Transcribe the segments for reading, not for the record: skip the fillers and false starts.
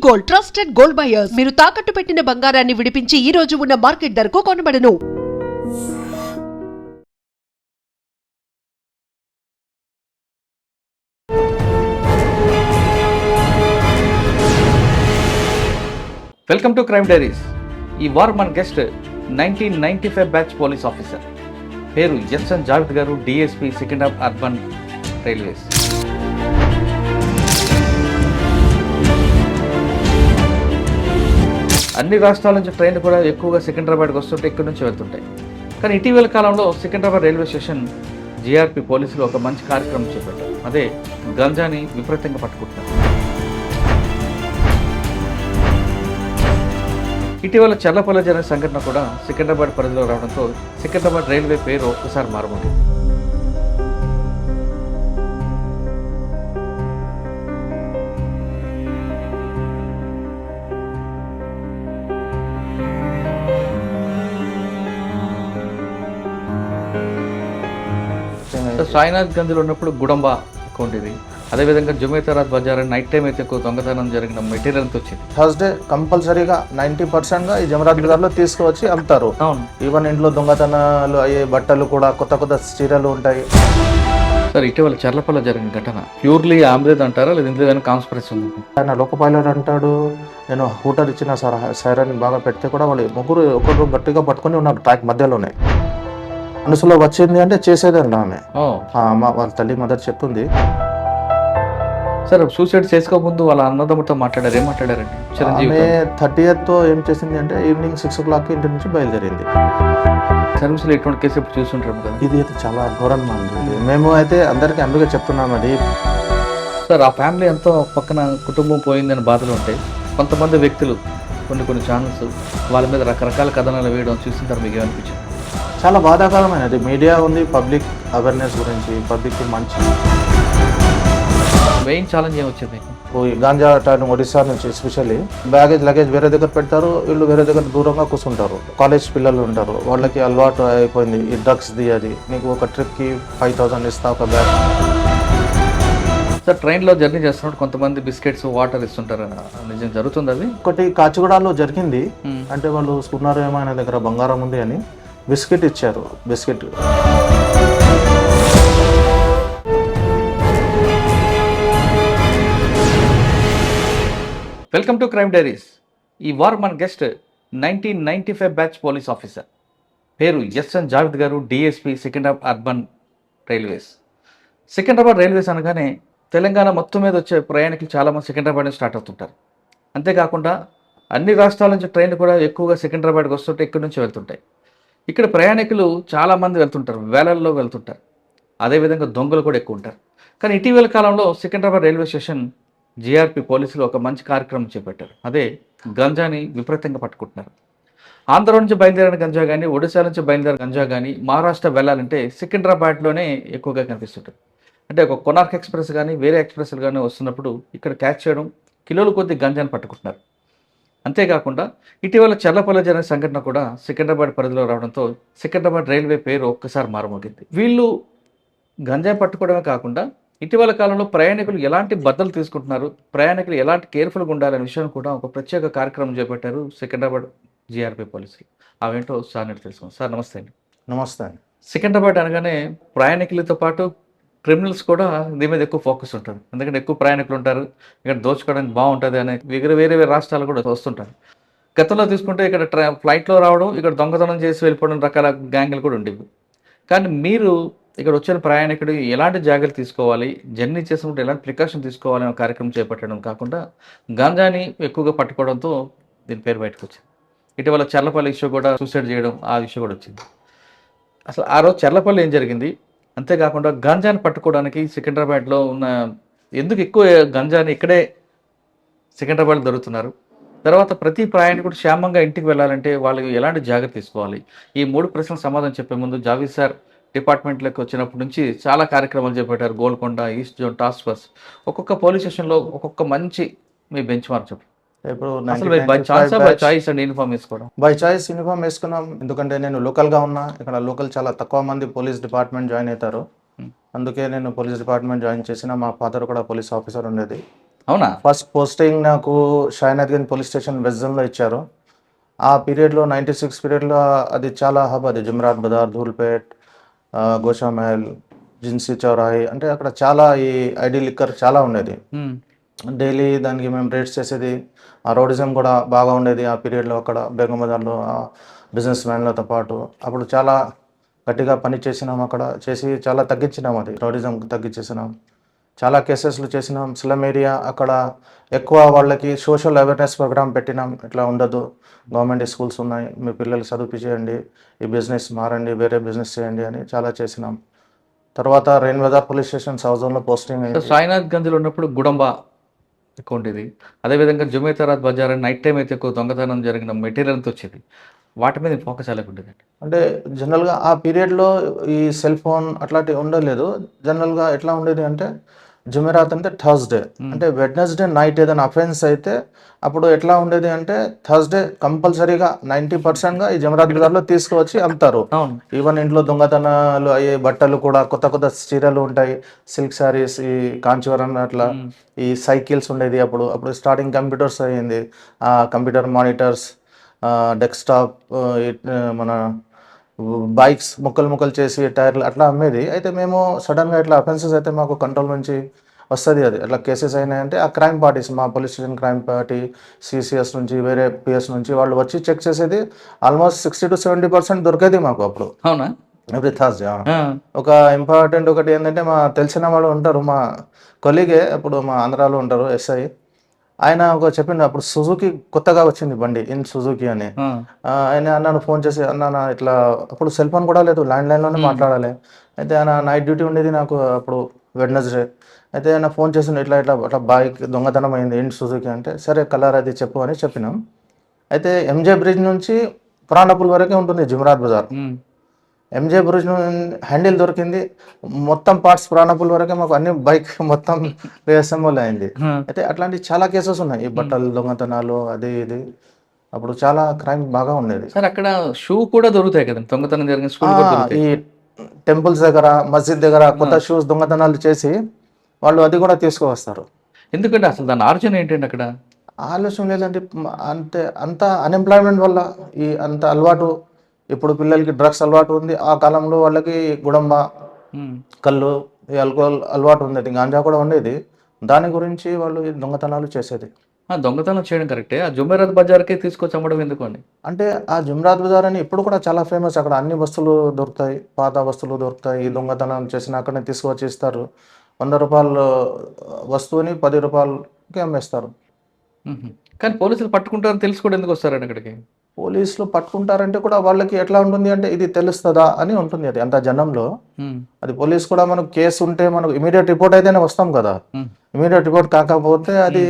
Gold trusted gold buyers మీరు తాకట్టు పెట్టిన బంగారాన్ని విడిపించి ఈ రోజు ఉన్న మార్కెట్ ధరకు కొనబడను. Welcome to Crime Diaries. ఈ వారం మన గెస్ట్ 1995 బ్యాచ్ పోలీస్ ఆఫీసర్, పేరు ఎస్ఎన్ జావేద్ గారు, డిఎస్పీ సికింద్రాబాద్ అర్బన్ రైల్వేస్. అన్ని రాష్ట్రాల నుంచి ట్రైన్లు కూడా ఎక్కువగా సికింద్రాబాద్కి వస్తుంటే ఇక్కడి నుంచి వెళ్తుంటాయి. కానీ ఇటీవల కాలంలో సికింద్రాబాద్ రైల్వే స్టేషన్ జిఆర్పి పోలీసులు ఒక మంచి కార్యక్రమం చేపట్టారు. అదే గంజాని విపరీతంగా పట్టుకుంటున్నారు. ఇటీవల చల్లపల్ల జరిగిన సంఘటన కూడా సికింద్రాబాద్ పరిధిలో రావడంతో సికింద్రాబాద్ రైల్వే పేరు ఒక్కసారి మారబోతుంది. సాయినాథ్ గంజ్లో ఉన్నప్పుడు గుడంబ ఎక్కువ ఉండేది. అదేవిధంగా జుమేతారాజ్ బజార్ నైట్ టైం అయితే ఎక్కువ దొంగతనం జరిగిన మెటీరియల్ అంతా వచ్చింది. థర్స్డే కంపల్సరీగా 90% ఈ జమరాజ్ బజార్లో తీసుకువచ్చి అమ్ముతారు. అవును, ఈవెన్ ఇంట్లో దొంగతనాలు అయ్యే బట్టలు కూడా కొత్త కొత్త చీరలు ఉంటాయి. సార్, ఇటీవల చర్లపల్ల జరిగిన ఘటన ప్యూర్లీ ఆమ్రేజ్ అంటారా, లేదా ఇంట్లో ఏదైనా కాన్స్పిరసీ ఉంది? ఆయన లోక పైలట్ అంటాడు, నేను హూటర్ ఇచ్చిన సార్ సైరన్ బాగా పెడితే కూడా వాళ్ళు ముగ్గురు ఒకరు గట్టిగా పట్టుకొని ఉన్నారు ట్రాక్ మధ్యలోనే. మనసులో వచ్చింది అంటే చేసేదండి ఆమె. వాళ్ళ తల్లి మదర్ చెప్తుంది. సార్, సూసైడ్ చేసుకోకముందు వాళ్ళ అన్నదమ్ముతో మాట్లాడారు. ఏం మాట్లాడారండి? ఆమె 30th ఏం చేసింది అంటే ఈవినింగ్ 6 o'clock ఇంటి నుంచి బయలుదేరింది. సర్వీస్లో ఎటువంటి కేసు ఇప్పుడు చూస్తుంటారు కదా. ఇది అయితే చాలా ఘోరంగా ఉంది. మేము అయితే అందరికీ అందుకే చెప్తున్నాం అది. సార్, ఆ ఫ్యామిలీ ఎంతో పక్కన కుటుంబం పోయిందని బాధలు ఉంటాయి. కొంతమంది వ్యక్తులు కొన్ని ఛానల్స్ వాళ్ళ మీద రకరకాల కథనాలు వేయడం చూస్తుంటారు. మీకు ఏమనిపించింది? చాలా బాధాకరమైనది. మీడియా ఉంది, పబ్లిక్ అవేర్నెస్ గురించి, పబ్లిక్కి మంచి మెయిన్ ఛాలెంజ్ ఏమొచ్చింది? గాంజా టర్న్ ఒడిశా నుంచి ఎస్పెషల్లీ లగేజ్ వేరే దగ్గర పెడతారు, వీళ్ళు వేరే దగ్గర దూరంగా కూర్చుంటారు. కాలేజ్ పిల్లలు ఉంటారు, వాళ్ళకి అలవాటు అయిపోయింది ఈ డ్రగ్స్ది. అది నీకు ఒక ట్రిప్కి 5,000 ఇస్తా ఒక బ్యాగ్. సార్, ట్రైన్లో జర్నీ చేస్తున్నప్పుడు కొంతమంది బిస్కెట్స్ వాటర్ ఇస్తుంటారు, నిజం జరుగుతుంది అది? ఒకటి కాచిగూడలో జరిగింది. అంటే వాళ్ళు సుకున్నారు ఏమైనా దగ్గర బంగారం ఉంది అని బిస్కెట్ ఇచ్చారు. Biscuit welcome to Crime Diaries. ఈ వారం మన గెస్ట్ 1995 బ్యాచ్ పోలీస్ ఆఫీసర్, పేరు ఎస్ఎన్ జావేద్ గారు, DSP Secunderabad urban railways. Secunderabad railways అనగానే తెలంగాణ మొత్తం మీద వచ్చే ప్రయాణికులు చాలామంది సికింద్రాబాద్ నుంచి స్టార్ట్ అవుతుంటారు. అంతేకాకుండా అన్ని రాష్ట్రాల నుంచి ట్రైన్లు కూడా ఎక్కువగా సికింద్రాబాద్కి వస్తుంటే ఇక్కడి నుంచి వెళ్తుంటాయి. ఇక్కడ ప్రయాణికులు చాలామంది వెళ్తుంటారు, వేలల్లో వెళ్తుంటారు. అదేవిధంగా దొంగలు కూడా ఎక్కువ ఉంటారు. కానీ ఇటీవల కాలంలో సికింద్రాబాద్ రైల్వే స్టేషన్ జిఆర్పి పోలీసులు ఒక మంచి కార్యక్రమం చేపట్టారు. అదే గంజాని విపరీతంగా పట్టుకుంటున్నారు. ఆంధ్ర నుంచి బయలుదేరిన గంజా కానీ, ఒడిశా నుంచి బయలుదేరిన గంజా కానీ మహారాష్ట్ర వెళ్ళాలంటే సికింద్రాబాద్లోనే ఎక్కువగా కనిపిస్తుంటుంది. అంటే ఒక కొనార్క్ ఎక్స్ప్రెస్ కానీ వేరే ఎక్స్ప్రెస్లు కానీ వస్తున్నప్పుడు ఇక్కడ క్యాచ్ చేయడం, కిలోల కొద్ది గంజాని పట్టుకుంటున్నారు. అంతేకాకుండా ఇటీవల చల్లపల్ల జరిగిన సంఘటన కూడా సికింద్రాబాద్ పరిధిలో రావడంతో సికింద్రాబాద్ రైల్వే పేరు ఒక్కసారి మారమోగింది. వీళ్ళు గంజాయి పట్టుకోవడమే కాకుండా ఇటీవల కాలంలో ప్రయాణికులు ఎలాంటి బద్దలు తీసుకుంటున్నారు, ప్రయాణికులు ఎలాంటి కేర్ఫుల్గా ఉండాలనే విషయాన్ని కూడా ఒక ప్రత్యేక కార్యక్రమం చేపట్టారు సికింద్రాబాద్ జిఆర్పి పోలీసులు. అవేంటో సార్ నేను తెలుసుకున్నాను. సార్, నమస్తే అండి. నమస్తే అండి. సికింద్రాబాద్ అనగానే ప్రయాణికులతో పాటు క్రిమినల్స్ కూడా దీని మీద ఎక్కువ ఫోకస్ ఉంటుంది. ఎందుకంటే ఎక్కువ ప్రయాణికులు ఉంటారు, ఇక్కడ దోచుకోవడానికి బాగుంటుంది అనే వేరే రాష్ట్రాలు కూడా వస్తుంటారు. గతంలో తీసుకుంటే ఇక్కడ ఫ్లైట్లో రావడం, ఇక్కడ దొంగతనం చేసి వెళ్ళిపోవడం రకాల గ్యాంగులు కూడా ఉండేవి. కానీ మీరు ఇక్కడ వచ్చిన ప్రయాణికుడు ఎలాంటి జాగ్రత్తలు తీసుకోవాలి, జర్నీ చేసినప్పుడు ఎలాంటి ప్రికాషన్ తీసుకోవాలి అనే కార్యక్రమం చేపట్టడం కాకుండా గంజాని ఎక్కువగా పట్టుకోవడంతో దీని పేరు బయటకు వచ్చింది. ఇటీవల చర్లపల్లి ఇష్యూ కూడా సూసైడ్ చేయడం, ఆ ఇష్యూ కూడా వచ్చింది. అసలు ఆ రోజు చర్లపల్లి ఏం జరిగింది, అంతేకాకుండా గంజాని పట్టుకోవడానికి సికింద్రాబాద్లో ఉన్న ఎందుకు ఎక్కువ గంజాని ఇక్కడే సికింద్రాబాద్లో దొరుకుతున్నారు, తర్వాత ప్రతి ప్రయాణికుడు క్షేమంగా ఇంటికి వెళ్ళాలంటే వాళ్ళు ఎలాంటి జాగ్రత్త తీసుకోవాలి, ఈ 3 ప్రశ్నలకు సమాధానం చెప్పే ముందు జావేద్ సార్ డిపార్ట్మెంట్లోకి వచ్చినప్పటి నుంచి చాలా కార్యక్రమాలు చేపట్టారు. Golconda, east zone, task force, ఒక్కొక్క పోలీస్ స్టేషన్లో ఒక్కొక్క మంచి మీ బెంచ్ మార్క్ చెప్పు. ఇప్పుడు బై చాయిస్ అండ్ యూనిఫామ్ వేసుకోవడం? బై చాయిస్ యూనిఫామ్ వేసుకున్నాం. ఎందుకంటే నేను లోకల్గా ఉన్నా, ఇక్కడ లోకల్ చాలా తక్కువ మంది పోలీస్ డిపార్ట్మెంట్ జాయిన్ అవుతారు. అందుకే నేను పోలీస్ డిపార్ట్మెంట్ జాయిన్ చేసిన. మా ఫాదర్ కూడా పోలీస్ ఆఫీసర్ ఉండేది. అవునా? ఫస్ట్ పోస్టింగ్ నాకు షాయినాథ్గంజ్ పోలీస్ స్టేషన్ వెస్ట్ జోన్లో ఇచ్చారు. ఆ పీరియడ్లో 96 పీరియడ్లో అది చాలా హబ్, అది జుమ్రాత్ బజార్, ధూల్పేట్, గోషా మహల్, జిన్సీ చౌరాయి, అంటే అక్కడ చాలా ఈ ఐడి లిక్కర్ చాలా ఉండేది. డైలీ దానికి మేము రేట్స్ చేసేది. ఆ రౌడిజం కూడా బాగా ఉండేది ఆ పీరియడ్లో అక్కడ బేగం బజార్లో బిజినెస్ మ్యాన్లతో పాటు. అప్పుడు చాలా గట్టిగా పని చేసినాం, అక్కడ చేసి చాలా తగ్గించినాం, అది రౌడిజం తగ్గించేసినాం. చాలా కేసెస్లు చేసినాం. స్లమ్ ఏరియా అక్కడ ఎక్కువ వాళ్ళకి సోషల్ అవేర్నెస్ ప్రోగ్రామ్ పెట్టినాం. ఇట్లా ఉండదు, గవర్నమెంట్ స్కూల్స్ ఉన్నాయి, మీ పిల్లలు చదివించేయండి, ఈ బిజినెస్ మారండి, వేరే బిజినెస్ చేయండి అని చాలా చేసినాం. తర్వాత Rein Bazar police station south జోన్లో పోస్టింగ్ అయింది. సాయినాథ్గంజ్లో ఉన్నప్పుడు గుడంబ ఎక్కువ ఉండేది. అదేవిధంగా జుమేతారాత్ బజార్ నైట్ టైం అయితే ఎక్కువ దొంగతనం జరిగిన మెటీరియల్ అంతా వచ్చేది. వాటి మీద ఫోకస్ ఎలా ఉండేదండి? అంటే జనరల్గా ఆ పీరియడ్లో ఈ సెల్ ఫోన్ అట్లాంటివి ఉండలేదు. జనరల్గా ఎట్లా ఉండేది అంటే జుమెరాత్ అంటే థర్స్డే, అంటే వెడ్నెస్డే నైట్ ఏదైనా అఫెన్స్ అయితే అప్పుడు ఎట్లా ఉండేది అంటే థర్స్డే కంపల్సరీగా 90%గా ఈ జుమెరాత్ బజార్లో తీసుకువచ్చి అమ్ముతారు. అవును. ఈవెన్ ఇంట్లో దొంగతనాలు అయ్యే బట్టలు కూడా కొత్త కొత్త చీరలు ఉంటాయి, సిల్క్ శారీస్, ఈ కాంచీవరం అట్లా, ఈ సైకిల్స్ ఉండేది. అప్పుడు అప్పుడు స్టార్టింగ్ కంప్యూటర్స్ అయ్యింది, కంప్యూటర్ మానిటర్స్, డెస్క్టాప్, మన బైక్స్ ముక్కలు చేసి టైర్లు అట్లా అమ్మేది. అయితే మేము సడన్గా ఇట్లా అఫెన్సెస్ అయితే మాకు కంట్రోల్ నుంచి వస్తుంది, అది అట్లా కేసెస్ అయినాయంటే ఆ క్రైమ్ పార్టీస్, మా police station crime party, CCS నుంచి, వేరే పిఎస్ నుంచి వాళ్ళు వచ్చి చెక్ చేసేది. ఆల్మోస్ట్ 60 to 70% దొరికేది మాకు అప్పుడు. అవునా? Every Thursday. ఒక ఇంపార్టెంట్ ఒకటి ఏంటంటే మా తెలిసిన వాళ్ళు ఉంటారు, మా కొలీగే అప్పుడు మా ఆంధ్రాలో ఉంటారు ఎస్ఐ, ఆయన ఒక చెప్పిండు అప్పుడు సుజుకి కొత్తగా వచ్చింది బండి, ఇన్ సుజుకి అని. ఆయన అన్నాను ఫోన్ చేసి, అన్న ఇట్లా, అప్పుడు సెల్ ఫోన్ కూడా లేదు, ల్యాండ్లైన్లోనే మాట్లాడాలి. అయితే ఆయన నైట్ డ్యూటీ ఉండేది నాకు అప్పుడు వెడ్నెస్డే. అయితే ఆయన ఫోన్ చేసిండు, ఇట్లా ఇట్లా అట్లా బైక్ దొంగతనం అయింది ఇన్ సుజుకి అంటే, సరే కలర్ అది చెప్పు అని చెప్పినాం. అయితే ఎంజే బ్రిడ్జ్ నుంచి పురాణపుల్ వరకే ఉంటుంది జుమరాత్ బజార్. ఎంజే బ్రిడ్జ్ హ్యాండిల్ దొరికింది, మొత్తం పార్ట్స్ పురాణపుల్ వరకే మాకు అన్ని బైక్ మొత్తం రీఅసెంబుల్ అయింది. అయితే అట్లాంటి చాలా కేసెస్ ఉన్నాయి, ఈ బట్టలు దొంగతనాలు అది ఇది. అప్పుడు చాలా క్రైమ్ బాగా ఉండేది. సార్ అక్కడ షూ కూడా దొరుకుతాయి కదండి, దొంగతనం జరిగిన షూ కూడా దొరుకుతాయి. ఈ టెంపుల్స్ దగ్గర, మస్జిద్ దగ్గర కొత్త షూస్ దొంగతనాలు చేసి వాళ్ళు అది కూడా తీసుకువస్తారు. ఎందుకంటే అసలు దాని ఆర్జన్ ఏంటండి అక్కడ? ఆలోచన లేదంటే అంటే అంత అన్ఎంప్లాయ్మెంట్ వల్ల ఈ అంత అలవాటు. ఇప్పుడు పిల్లలకి డ్రగ్స్ అలవాటు ఉంది, ఆ కాలంలో వాళ్ళకి గుడంబ, కళ్ళు, ఈ ఆల్కహాల్ అలవాటు ఉండేది, గాంజా కూడా ఉండేది. దాని గురించి వాళ్ళు ఈ దొంగతనాలు చేసేది. దొంగతనం చేయడం కరెక్టే, ఆ జుమేరాత్ బజార్కే తీసుకొచ్చి అమ్మడం ఎందుకు అండి? అంటే ఆ జుమ్రాత్ బజార్ అని ఇప్పుడు కూడా చాలా ఫేమస్, అక్కడ అన్ని వస్తువులు దొరుకుతాయి, పాత వస్తువులు దొరుకుతాయి. ఈ దొంగతనం చేసిన అక్కడనే తీసుకువచ్చి ఇస్తారు. 100 రూపాయల వస్తువుని 10 రూపాయలకి అమ్మేస్తారు. కానీ పోలీసులు పట్టుకుంటారని తెలిసి కూడా ఎందుకు వస్తారండి అక్కడికి? పోలీసులు పట్టుకుంటారంటే కూడా వాళ్ళకి ఎట్లా ఉంటుంది అంటే ఇది తెలుస్తుందా అని ఉంటుంది, అది అంత జనంలో. అది పోలీస్ కూడా మనకు కేసు ఉంటే మనకు ఇమీడియట్ రిపోర్ట్ అయితేనే వస్తాం కదా. ఇమీడియట్ రిపోర్ట్ కాకపోతే అది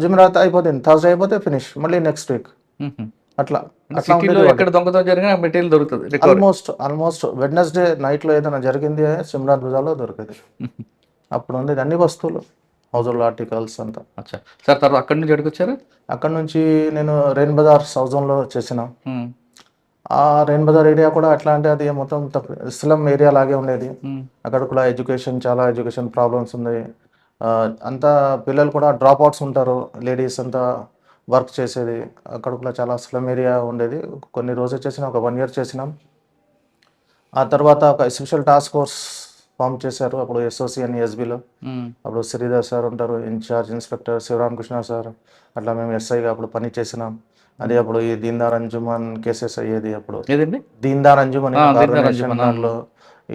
జుమరాత్ అయిపోతుంది, థర్స్డే అయిపోతే ఫినిష్, మళ్ళీ నెక్స్ట్ వీక్ అట్లా. సిటీలో ఎక్కడ దొంగతనం జరిగినా మెటీరియల్ దొరుకుతుంది. ఆల్మోస్ట్ వెడ్నెస్డే నైట్లో ఏదైనా జరిగింది జుమరాత్ బజార్లో దొరికేది. అప్పుడు ఉండేది అన్ని వస్తువులు, హౌస్ హోల్డ్ ఆర్టికల్స్ అంతా. అచ్చా సార్, తర్వాత అక్కడి నుంచి ఎక్కడికి వచ్చారు? అక్కడ నుంచి నేను రెయిన్ బజార్ సౌత్ జోన్లో చేసిన. ఆ రెయిన్ బజార్ ఏరియా కూడా ఎట్లా అంటే అది మొత్తం స్లమ్ ఏరియా లాగే ఉండేది. అక్కడ కూడా చాలా ఎడ్యుకేషన్ ప్రాబ్లమ్స్ ఉన్నాయి. అంతా పిల్లలు కూడా డ్రాప్ అవుట్స్ ఉంటారు, లేడీస్ అంతా వర్క్ చేసేది. అక్కడ కూడా చాలా స్లమ్ ఏరియా ఉండేది. కొన్ని రోజులు చేసినాం, ఒక 1 year చేసినాం. ఆ తర్వాత ఒక స్పెషల్ టాస్క్ ఫోర్స్ ఫామ్ చేశారు అప్పుడు ఎస్ఓసి అని ఎస్బీలో. అప్పుడు శ్రీధర్ సార్ ఉంటారు ఇన్ఛార్జ్, ఇన్స్పెక్టర్ శివరామకృష్ణ సార్, అట్లా మేము ఎస్ఐగా అప్పుడు పని చేసినాం. అది అప్పుడు ఈ దీన్దార్ అంజుమన్ కేసెస్ అయ్యేది. అప్పుడు దీన్దార్ అంజుమన్ దాంట్లో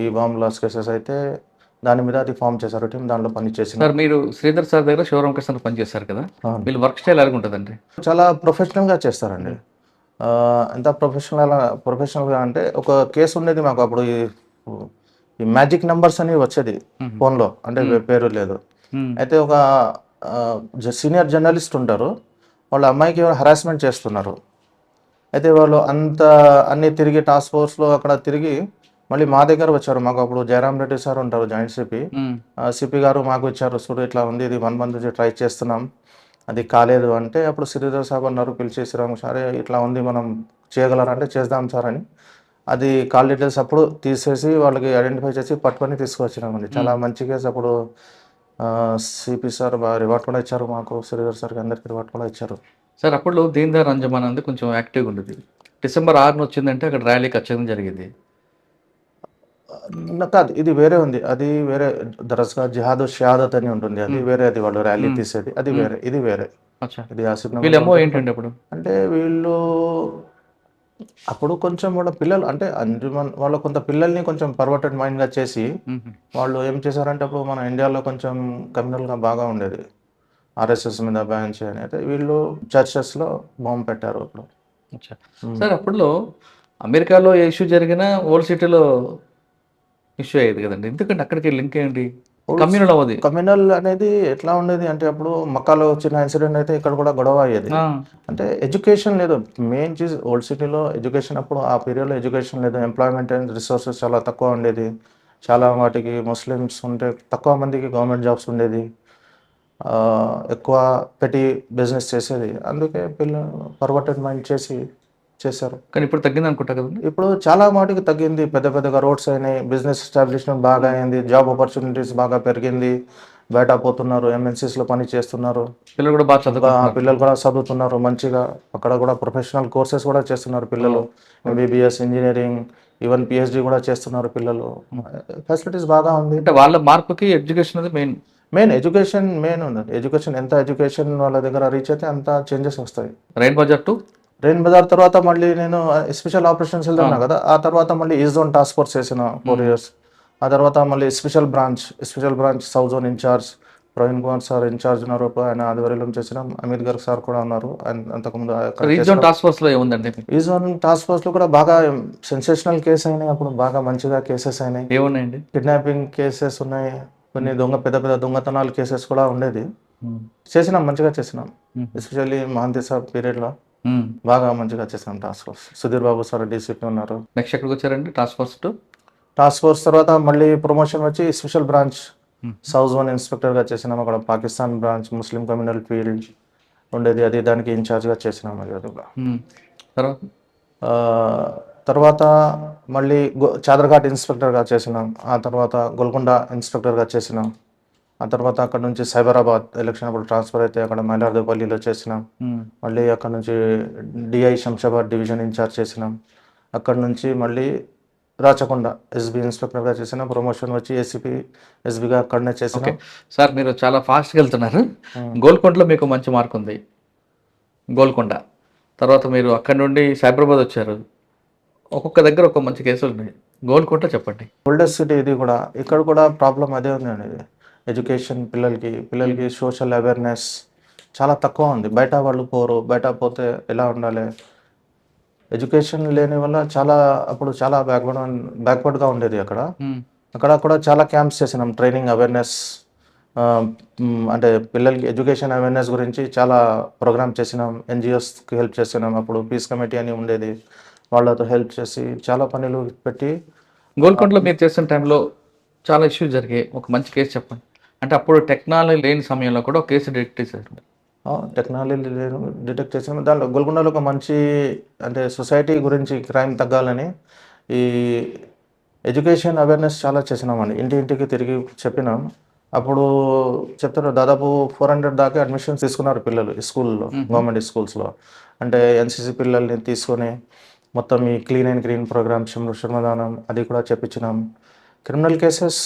ఈ బాంబ్ లాస్ కేసెస్ అయితే దాని మీద అది ఫామ్ చేశారు టీం, దాంట్లో పని చేసిన. సార్ మీరు శ్రీధర్ సార్ దగ్గర శివరామకృష్ణ పని చేశారు కదా, వీళ్ళు వర్క్ స్టైల్ ఎలా ఉంటుందండి? చాలా ప్రొఫెషనల్గా చేస్తారండి. ఎంత ప్రొఫెషనల్గా అంటే ఒక కేసు ఉండేది మాకు అప్పుడు, ఈ మ్యాజిక్ నెంబర్స్ అని వచ్చేది ఫోన్లో, అంటే పేరు లేదు. అయితే ఒక సీనియర్ జర్నలిస్ట్ ఉంటారు, వాళ్ళ అమ్మాయికి హరాస్మెంట్ చేస్తున్నారు. అయితే వాళ్ళు అన్ని తిరిగి టాస్క్ ఫోర్స్లో అక్కడ తిరిగి మళ్ళీ మా దగ్గర వచ్చారు. మాకు అప్పుడు జయరామ్ రెడ్డి సార్ ఉంటారు జాయింట్ సిపి, సిపి గారు మాకు వచ్చారు, చూడు ఇట్లా ఉంది, ఇది 1 month నుంచి ట్రై చేస్తున్నాం, అది కాలేదు అంటే అప్పుడు శ్రీధర్ సాబ్ అన్నారు, పిలిచి శ్రీరామ్ సార్ ఇట్లా ఉంది, మనం చేయగలరంటే చేద్దాం సార్ అని. అది కాల్ డీటెయిల్స్ అప్పుడు తీసేసి వాళ్ళకి ఐడెంటిఫై చేసి పట్టుకొని తీసుకొచ్చినామండి. చాలా మంచి కేసు అప్పుడు. సిపి సార్ బాగా రివార్డ్ కూడా ఇచ్చారు మాకు, శ్రీధర్ సార్కి అందరికి రివార్డ్ కూడా ఇచ్చారు. సార్ అప్పట్లో దీన్ దయాళ్ అంజమాన్ అనేది కొంచెం యాక్టివ్గా ఉండేది. డిసెంబర్ 6 వచ్చిందంటే అక్కడ ర్యాలీ ఖచ్చితంగా జరిగేది. కాదు, ఇది వేరే ఉంది. అది వేరే దరస్గా జిహాద్ షహాదత్ అని ఉంటుంది, అది వేరే. అది వాళ్ళు ర్యాలీ తీసేది అది వేరే, ఇది వేరే. అచ్చా. ఇది ఆసిఫ్ నగర్ వీళ్ళేమో ఏంటండి అప్పుడు? అంటే వీళ్ళు అప్పుడు కొంచెం వాళ్ళ పిల్లలు అంటే అంజుమన్ వాళ్ళ కొంత పిల్లల్ని కొంచెం పర్వర్టెడ్ మైండ్గా చేసి వాళ్ళు ఏం చేశారంటే అప్పుడు మన ఇండియాలో కొంచెం కమ్యూనల్గా బాగా ఉండేది, ఆర్ఎస్ఎస్ మీద బ్యాన్ చేయని. అయితే వీళ్ళు చర్చెస్లో బాంబు పెట్టారు అప్పుడు. అచ్చా. సార్ అప్పట్లో అమెరికాలో ఏ ఇష్యూ జరిగినా ఓల్డ్ సిటీలో ఇష్యూ అయ్యేది కదండి, ఎందుకంటే అక్కడికి లింక్ ఏంటి? కమ్యూనల్ అవ్వదు. కమ్యూనల్ అనేది ఎట్లా ఉండేది అంటే అప్పుడు మక్కాలో వచ్చిన ఇన్సిడెంట్ అయితే ఇక్కడ కూడా గొడవ అయ్యేది. అంటే ఎడ్యుకేషన్ లేదు, మెయిన్ చీజ్ ఓల్డ్ సిటీలో ఎడ్యుకేషన్. అప్పుడు ఆ పీరియడ్లో ఎడ్యుకేషన్ లేదు, ఎంప్లాయ్మెంట్ అండ్ రిసోర్సెస్ చాలా తక్కువ ఉండేది. చాలా వాటికి ముస్లిమ్స్ ఉంటే తక్కువ మందికి గవర్నమెంట్ జాబ్స్ ఉండేది, ఎక్కువ పెట్టి బిజినెస్ చేసేది. అందుకే పిల్లలు పర్వర్టెడ్ మైండ్ చేశారు. కానీ ఇప్పుడు తగ్గింది అనుకుంటా కదండి. ఇప్పుడు చాలా మటుకు తగ్గింది, పెద్ద పెద్దగా రోడ్స్ అయినాయి, బిజినెస్ ఎస్టాబ్లిష్మెంట్ బాగా అయింది, జాబ్ ఆపర్చునిటీస్ బాగా పెరిగింది, బయట పోతున్నారు, ఎంఎన్సీస్లో పని చేస్తున్నారు, పిల్లలు కూడా బాగా చదువుకుంటున్నారు. పిల్లలు కూడా చదువుతున్నారు మంచిగా. అక్కడ కూడా ప్రొఫెషనల్ కోర్సెస్ కూడా చేస్తున్నారు పిల్లలు, ఎంబీబీఎస్, ఇంజనీరింగ్, ఈవెన్ పిహెచ్డి కూడా చేస్తున్నారు పిల్లలు. ఫెసిలిటీస్ బాగా ఉంది. అంటే వాళ్ళ మార్పుకి ఎడ్యుకేషన్ అనేది మెయిన్ ఎడ్యుకేషన్ మెయిన్ ఉంది. ఎడ్యుకేషన్ ఎంత ఎడ్యుకేషన్ వాళ్ళ దగ్గర రీచ్ అయితే అంత చేంజెస్ వస్తాయి. రైన్ బజార్ టు రెయిన్ బజార్ తర్వాత మళ్ళీ నేను స్పెషల్ ఆపరేషన్స్ వెళ్తున్నా కదా, ఆ తర్వాత మళ్ళీ ఈస్ట్ జోన్ టాస్క్ ఫోర్స్ చేసిన 4 years. ఆ తర్వాత మళ్ళీ special branch south zone incharge Praveen Kumar sir incharge ఉన్నారు, ఆయన ఆధ్వర్యంలో చేసినాం. అమిత్ గర్గ్ సార్ కూడా ఉన్నారు. అంతకుముందు ఈస్ట్ జోన్ టాస్క్ ఫోర్స్ లో ఏముందండి? ఈస్ట్ జోన్ టాస్క్ ఫోర్స్ లో కూడా బాగా సెన్సేషనల్ కేసు అయినాయి, అప్పుడు బాగా మంచిగా కేసెస్ అయినాయి. ఏమున్నాయండి? కిడ్నాపింగ్ కేసెస్ ఉన్నాయి, కొన్ని పెద్ద పెద్ద దొంగతనాలు కేసెస్ కూడా ఉండేది. చేసినాం, మంచిగా చేసినాం. ఎస్పెషల్లీ మహంతి సార్ పీరియడ్లో బాగా మంచిగా చేసాం task force. Sudheer Babu sir DCP ఉన్నారు. నెక్స్ట్ ఎక్కడికి వచ్చారండి task force to? Task force తర్వాత మళ్ళీ ప్రమోషన్ వచ్చి స్పెషల్ బ్రాంచ్ సౌత్ జోన్ ఇన్స్పెక్టర్గా చేసినాం. అక్కడ పాకిస్తాన్ బ్రాంచ్ ముస్లిం కమ్యూనల్ ఫీల్డ్ ఉండేది, అది దానికి ఇన్ఛార్జ్గా చేసినాం. తర్వాత మళ్ళీ చాదర్ఘాట్ ఇన్స్పెక్టర్గా చేసినాం. ఆ తర్వాత గోల్కొండ ఇన్స్పెక్టర్గా చేసినాం. ఆ తర్వాత అక్కడ నుంచి సైబరాబాద్ ఎలక్షన్ అప్పుడు ట్రాన్స్ఫర్ అయితే అక్కడ మైలార్దేపల్లిలో చేసినాం. మళ్ళీ అక్కడ నుంచి డిఐ శంషాబాద్ డివిజన్ ఇన్ఛార్జ్ చేసినాం. అక్కడ నుంచి మళ్ళీ రాచకొండ ఎస్బీ ఇన్స్పెక్టర్గా చేసిన, ప్రమోషన్ వచ్చి ఏసీపీ ఎస్బీగా అక్కడనే చేసినాం. సార్ మీరు చాలా ఫాస్ట్గా వెళ్తున్నారు. గోల్కొండలో మీకు మంచి మార్క్ ఉంది, గోల్కొండ. తర్వాత మీరు అక్కడ నుండి సైబరాబాద్ వచ్చారు. ఒక్కొక్క దగ్గర ఒక మంచి కేసులు ఉన్నాయి. గోల్కొండ చెప్పండి. ఓల్డెస్ట్ సిటీ ఇది కూడా. ఇక్కడ కూడా ప్రాబ్లం అదే ఉంది అండి, ఎడ్యుకేషన్. పిల్లలకి సోషల్ అవేర్నెస్ చాలా తక్కువ ఉంది. బయట వాళ్ళు పోరు, బయట పోతే ఎలా ఉండాలి, ఎడ్యుకేషన్ లేని వల్ల అప్పుడు చాలా బ్యాక్వర్డ్గా ఉండేది. అక్కడ కూడా చాలా క్యాంప్స్ చేసినాం, ట్రైనింగ్ అవేర్నెస్, అంటే పిల్లలకి ఎడ్యుకేషన్ అవేర్నెస్ గురించి చాలా ప్రోగ్రామ్ చేసినాం. ఎన్జిఓస్కి హెల్ప్ చేసినాం. అప్పుడు పీస్ కమిటీ అని ఉండేది, వాళ్ళతో హెల్ప్ చేసి చాలా పనులు పెట్టి. గోల్కొండలో మీరు చేసిన టైంలో చాలా ఇష్యూస్ జరిగాయి, ఒక మంచి కేసు చెప్పండి. అంటే అప్పుడు టెక్నాలజీ లేని సమయంలో కూడా ఒక కేసు డిటెక్ట్ చేశారు. టెక్నాలజీ డిటెక్ట్ చేసిన దాంట్లో గోల్కొండలో ఒక మంచి అంటే సొసైటీ గురించి క్రైమ్ తగ్గాలని ఈ ఎడ్యుకేషన్ అవేర్నెస్ చాలా చేసినామండి. ఇంటింటికి తిరిగి చెప్పినాం. అప్పుడు చెప్తారు దాదాపు 400 దాకా అడ్మిషన్స్ తీసుకున్నారు పిల్లలు స్కూల్లో, గవర్నమెంట్ స్కూల్స్లో. అంటే ఎన్సీసీ పిల్లల్ని తీసుకొని మొత్తం ఈ క్లీన్ అండ్ గ్రీన్ ప్రోగ్రామ్, శ్రమదానం అది కూడా చెప్పించినాం. క్రిమినల్ కేసెస్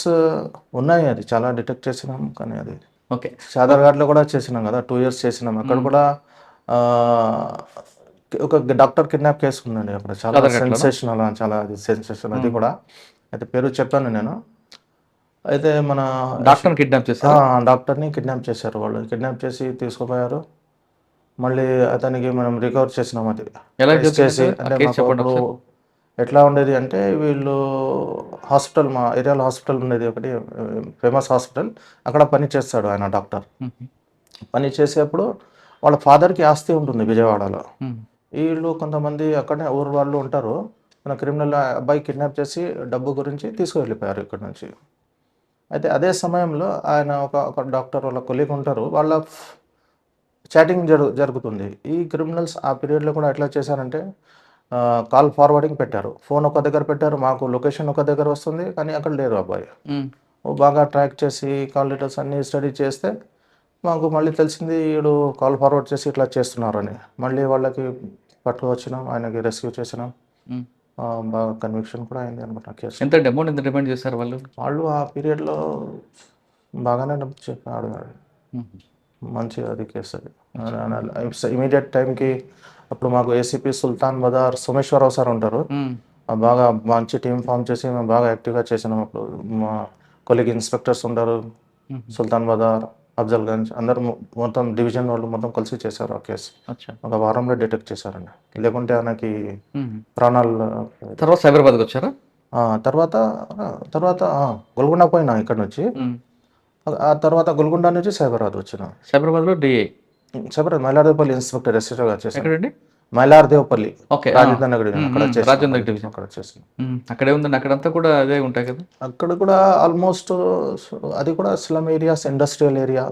ఉన్నాయి, అది చాలా డిటెక్ట్ చేసినాం. కానీ అది ఓకే, చాదర్ఘాట్లో కూడా చేసినాం కదా, 2 years చేసినాం. అక్కడ కూడా ఒక డాక్టర్ కిడ్నాప్ కేసు ఉందండి అక్కడ, చాలా సెన్సేషనల్, చాలా అది సెన్సేషన్. అది కూడా అయితే పేరు చెప్పాను నేను. అయితే మన డాక్టర్ని కిడ్నాప్ చేశారు. డాక్టర్ని కిడ్నాప్ చేశారు, వాళ్ళు కిడ్నాప్ చేసి తీసుకుపోయారు. మళ్ళీ అతనికి మనం రికవర్ చేసినాం. అది చేసి అంటే మాకు ఎట్లా ఉండేది అంటే వీళ్ళు హాస్పిటల్, మా ఏరియాలో హాస్పిటల్ ఉండేది ఒకటి, ఫేమస్ హాస్పిటల్. అక్కడ పని చేస్తాడు ఆయన డాక్టర్. పని చేసేప్పుడు వాళ్ళ ఫాదర్కి ఆస్తి ఉంటుంది విజయవాడలో. వీళ్ళు కొంతమంది అక్కడనే ఊరు వాళ్ళు ఉంటారు. మన క్రిమినల్ అబ్బాయి కిడ్నాప్ చేసి డబ్బు గురించి తీసుకువెళ్ళిపోయారు ఇక్కడ నుంచి. అయితే అదే సమయంలో ఆయన ఒక డాక్టర్ వాళ్ళ కొలీగ్ ఉంటారు, వాళ్ళ చాటింగ్ జరుగుతుంది. ఈ క్రిమినల్స్ ఆ పీరియడ్లో కూడా ఎట్లా చేశారంటే కాల్ ఫార్వర్డింగ్ పెట్టారు, ఫోన్ ఒక దగ్గర పెట్టారు, మాకు లొకేషన్ ఒక దగ్గర వస్తుంది కానీ అక్కడ లేరు అబ్బాయి. బాగా ట్రాక్ చేసి కాల్ డీటెయిల్స్ అన్నీ స్టడీ చేస్తే మాకు మళ్ళీ తెలిసింది వీడు కాల్ ఫార్వర్డ్ చేసి ఇట్లా చేస్తున్నారని. మళ్ళీ వాళ్ళకి పట్టుకొచ్చినాం, ఆయనకి రెస్క్యూ చేసినాం. ఉమ్. బాగా కన్విక్షన్ కూడా అయింది అనమాట కేసు. ఎంత అమౌంట్ ఎంత డిమాండ్ చేశారు వాళ్ళు? వాళ్ళు ఆ పీరియడ్లో బాగానే డబ్బు చెప్పాడు. ఉమ్. మంచి అది కేసు అది. ఇమీడియట్ టైంకి అప్పుడు మాకు ఏసీపీ సుల్తాన్ బదార్ సోమేశ్వరరావు సార్ ఉంటారు. ఉమ్. బాగా మంచి టీం ఫామ్ చేసి మేము బాగా యాక్టివ్గా చేసినాం. అప్పుడు మా కొలీగ్ ఇన్స్పెక్టర్స్ ఉంటారు, సుల్తాన్ బదార్, అఫ్జల్గంజ్ అందరూ మొత్తం డివిజన్ వాళ్ళు మొత్తం కలిసి చేశారు ఆ కేసు. అచ్చా. ఒక వారంలో డిటెక్ట్ చేశారండి. లేకుంటే ఆయనకి ఉమ్. ప్రాణాలు. తర్వాత సైబరాబాద్కి వచ్చారా? తర్వాత తర్వాత గోల్కొండ పోయినా ఇక్కడ నుంచి. ఉమ్. ఆ తర్వాత గోల్కొండ నుంచి సైబరాబాద్ వచ్చిన. సైబరాబాద్లో డిఏ సైబరాబాద్ మైలార్దేవపల్లి ఇన్స్పెక్టర్ ఎస్ఐగా చేశాను. ఎక్కడండి? మైలార్దేవపల్లి, ఓకే. రాజేంద్ర నగర్ అక్కడ చేశాను. రాజేంద్ర డివిజన్. అక్కడ చేశాను. అక్కడే ఉందండి. అక్కడంతా కూడా అదే ఉంటాయి కదా? అక్కడ కూడా ఆల్మోస్ట్ అది కూడా slum areas, industrial area,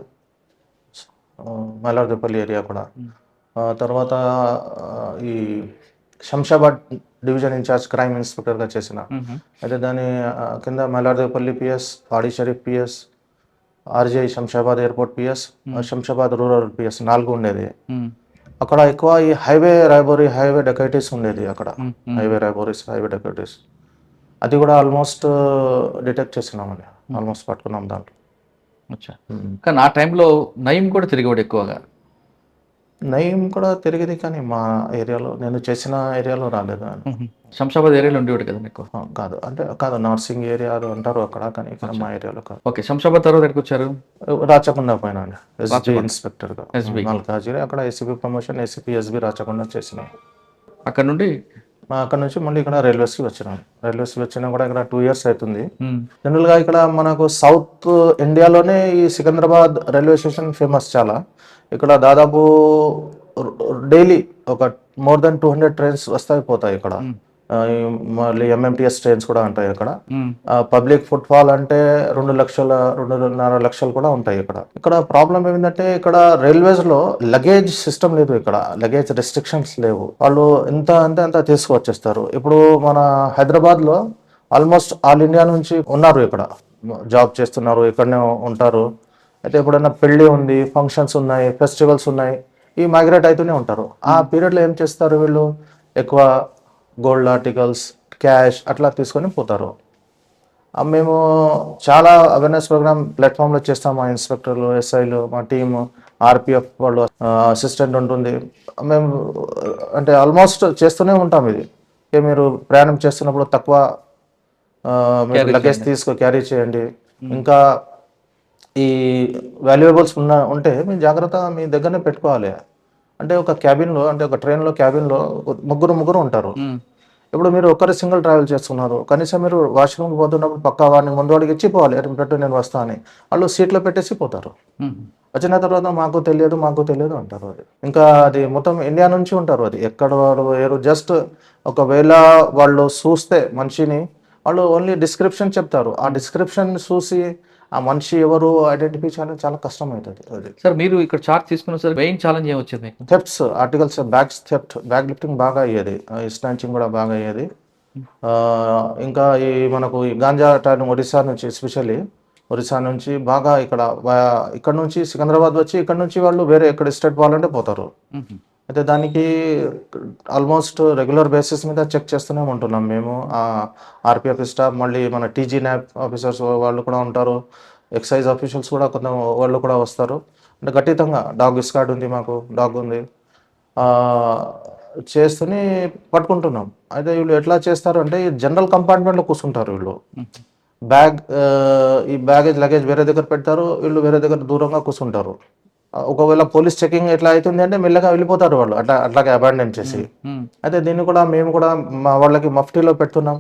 Mylardevpally area కూడా. తర్వాత ఈ శంషాబాద్ డివిజన్ ఇన్ఛార్జ్ క్రైమ్ ఇన్స్పెక్టర్గా చేసిన. అయితే దాని కింద Mylardevpally PS, Pahadi Shareef PS, RGI Shamshabad airport PS, Shamshabad rural PS 4 ఉండేది. అక్కడ ఎక్కువ ఈ హైవే రాయబోరీ, హైవే డకైటీస్ ఉండేది అక్కడ. హైవే రాయబోరీస్, హైవే డకైటీస్ అది కూడా ఆల్మోస్ట్ డిటెక్ట్ చేసినామండి. ఆల్మోస్ట్ పట్టుకున్నాం దాంట్లో. అచ్చా. కానీ ఆ టైంలో నయీం కూడా తిరిగేవాడు ఎక్కువగా. నయీం కూడా తిరిగేది, కానీ మా ఏరియాలో, నేను చేసిన ఏరియాలో రాలేదు. శంషాబాద్ ఏరియాలో ఉండేవాడు కదా మీకు? కాదు, అంటే కాదు, నార్సింగ్ ఏరియా అంటారు అక్కడ, కానీ ఇక్కడ మా ఏరియాలో కాదు. ఓకే. శంషాబాద్ తర్వాత ఎక్కడికి వచ్చారు? రాచకొండ పైన అండి, ఎస్బీ ఇన్స్పెక్టర్గా. మల్కాజిరి అక్కడ ACB promotion, ACP SB Rachakonda చేసినాం. అక్కడ నుండి అక్కడ నుంచి మళ్ళీ ఇక్కడ రైల్వేస్కి వచ్చినాం. రైల్వేస్కి వచ్చినా కూడా ఇక్కడ 2 years అవుతుంది. జనరల్గా ఇక్కడ మనకు సౌత్ ఇండియాలోనే ఈ సికింద్రాబాద్ రైల్వే స్టేషన్ ఫేమస్ చాలా. ఇక్కడ దాదాపు డైలీ ఒక more than 200 ట్రైన్స్ వస్తాయి పోతాయి ఇక్కడ. మళ్ళీ ఎంఎంటీఎస్ ట్రైన్స్ కూడా ఉంటాయి ఇక్కడ. పబ్లిక్ ఫుట్ఫాల్ అంటే 2 లక్షల 2.5 లక్షలు కూడా ఉంటాయి ఇక్కడ. ఇక్కడ ప్రాబ్లం ఏమిటంటే ఇక్కడ రైల్వేస్ లో లగేజ్ సిస్టమ్ లేదు. ఇక్కడ లగేజ్ రెస్ట్రిక్షన్స్ లేవు. వాళ్ళు ఎంత తీసుకువచ్చేస్తారు. ఇప్పుడు మన హైదరాబాద్ లో ఆల్మోస్ట్ ఆల్ ఇండియా నుంచి ఉన్నారు, ఇక్కడ జాబ్ చేస్తున్నారు, ఇక్కడనే ఉంటారు. అయితే ఎప్పుడైనా పెళ్లి ఉంది, ఫంక్షన్స్ ఉన్నాయి, ఫెస్టివల్స్ ఉన్నాయి, ఈ మైగ్రేట్ అవుతూనే ఉంటారు. ఆ పీరియడ్లో ఏం చేస్తారు వీళ్ళు, ఎక్కువ గోల్డ్ ఆర్టికల్స్, క్యాష్ అట్లా తీసుకొని పోతారు. మేము చాలా అవేర్నెస్ ప్రోగ్రామ్ ప్లాట్ఫామ్లో చేస్తాం. మా ఇన్స్పెక్టర్లు, ఎస్ఐలు, మా టీము, ఆర్పిఎఫ్ వాళ్ళు, అసిస్టెంట్ ఉంటుంది. మేము అంటే ఆల్మోస్ట్ చేస్తూనే ఉంటాం. ఇది మీరు ప్రయాణం చేస్తున్నప్పుడు తక్కువ లగేజ్ క్యారీ చేయండి. ఇంకా ఈ వాల్యుయబుల్స్ ఉంటే మీ జాగ్రత్త మీ దగ్గరనే పెట్టుకోవాలి. అంటే ఒక క్యాబిన్లో, అంటే ఒక ట్రైన్లో క్యాబిన్లో ముగ్గురు ఉంటారు. ఇప్పుడు మీరు ఒక్కరు సింగిల్ ట్రావెల్ చేస్తున్నారు, కనీసం మీరు వాష్రూమ్కి పోతున్నప్పుడు పక్కా వాడిని ముందు వాడికి ఇచ్చిపోవాలి, పెట్టు నేను వస్తా అని. వాళ్ళు సీట్లో పెట్టేసి పోతారు. వచ్చిన తర్వాత మాకు తెలియదు అంటారు. అది ఇంకా అది మొత్తం ఇండియా నుంచి ఉంటారు. అది ఎక్కడ వాడు జస్ట్ ఒకవేళ వాళ్ళు చూస్తే మనిషిని, వాళ్ళు ఓన్లీ డిస్క్రిప్షన్ చెప్తారు. ఆ డిస్క్రిప్షన్ చూసి ఆ మనిషి ఎవరు ఐడెంటిఫై చేయడం చాలా కష్టం అవుతుంది. అది సార్ మీరు ఇక్కడ చార్జ్ తీసుకున్న సార్ మెయిన్ ఛాలెంజ్ ఏమొచ్చింది? థెఫ్ట్స్, ఆర్టికల్స్, బ్యాగ్ లిఫ్టింగ్ బాగా అయ్యేది, స్నాచింగ్ కూడా బాగా అయ్యేది. ఇంకా ఈ మనకు ఈ గాంజా టైం ఒరిస్సా నుంచి, ఎస్పెషల్లీ ఒరిస్సా నుంచి బాగా ఇక్కడ నుంచి సికింద్రాబాద్ వచ్చి ఇక్కడ నుంచి వాళ్ళు వేరే ఎక్కడ స్టేట్ పోవాలంటే పోతారు. అయితే దానికి ఆల్మోస్ట్ రెగ్యులర్ బేసిస్ మీద చెక్ చేస్తూనే ఉంటున్నాం మేము. ఆర్పిఎఫ్ స్టాఫ్, మళ్ళీ మన టీజీ న్యాప్ ఆఫీసర్స్ వాళ్ళు కూడా ఉంటారు, ఎక్సైజ్ ఆఫీషియల్స్ కూడా కొంత వాళ్ళు కూడా వస్తారు. అంటే ఖచ్చితంగా డాగ్ స్క్వాడ్ ఉంది, మాకు డాగ్ ఉంది, చేస్తూనే పట్టుకుంటున్నాం. అయితే వీళ్ళు ఎట్లా చేస్తారు అంటే ఈ జనరల్ కంపార్ట్మెంట్లో కూర్చుంటారు వీళ్ళు. ఈ బ్యాగేజ్ లగేజ్ వేరే దగ్గర పెడతారు, వీళ్ళు వేరే దగ్గర దూరంగా కూర్చుంటారు. ఒకవేళ పోలీస్ చెకింగ్ ఎట్లా అవుతుంది అంటే మెల్లగా వెళ్ళిపోతారు వాళ్ళు, అట్లాగే అబాండన్ చేసి. అయితే దీన్ని కూడా మేము కూడా మా వాళ్ళకి మఫ్టీలో పెడుతున్నాం.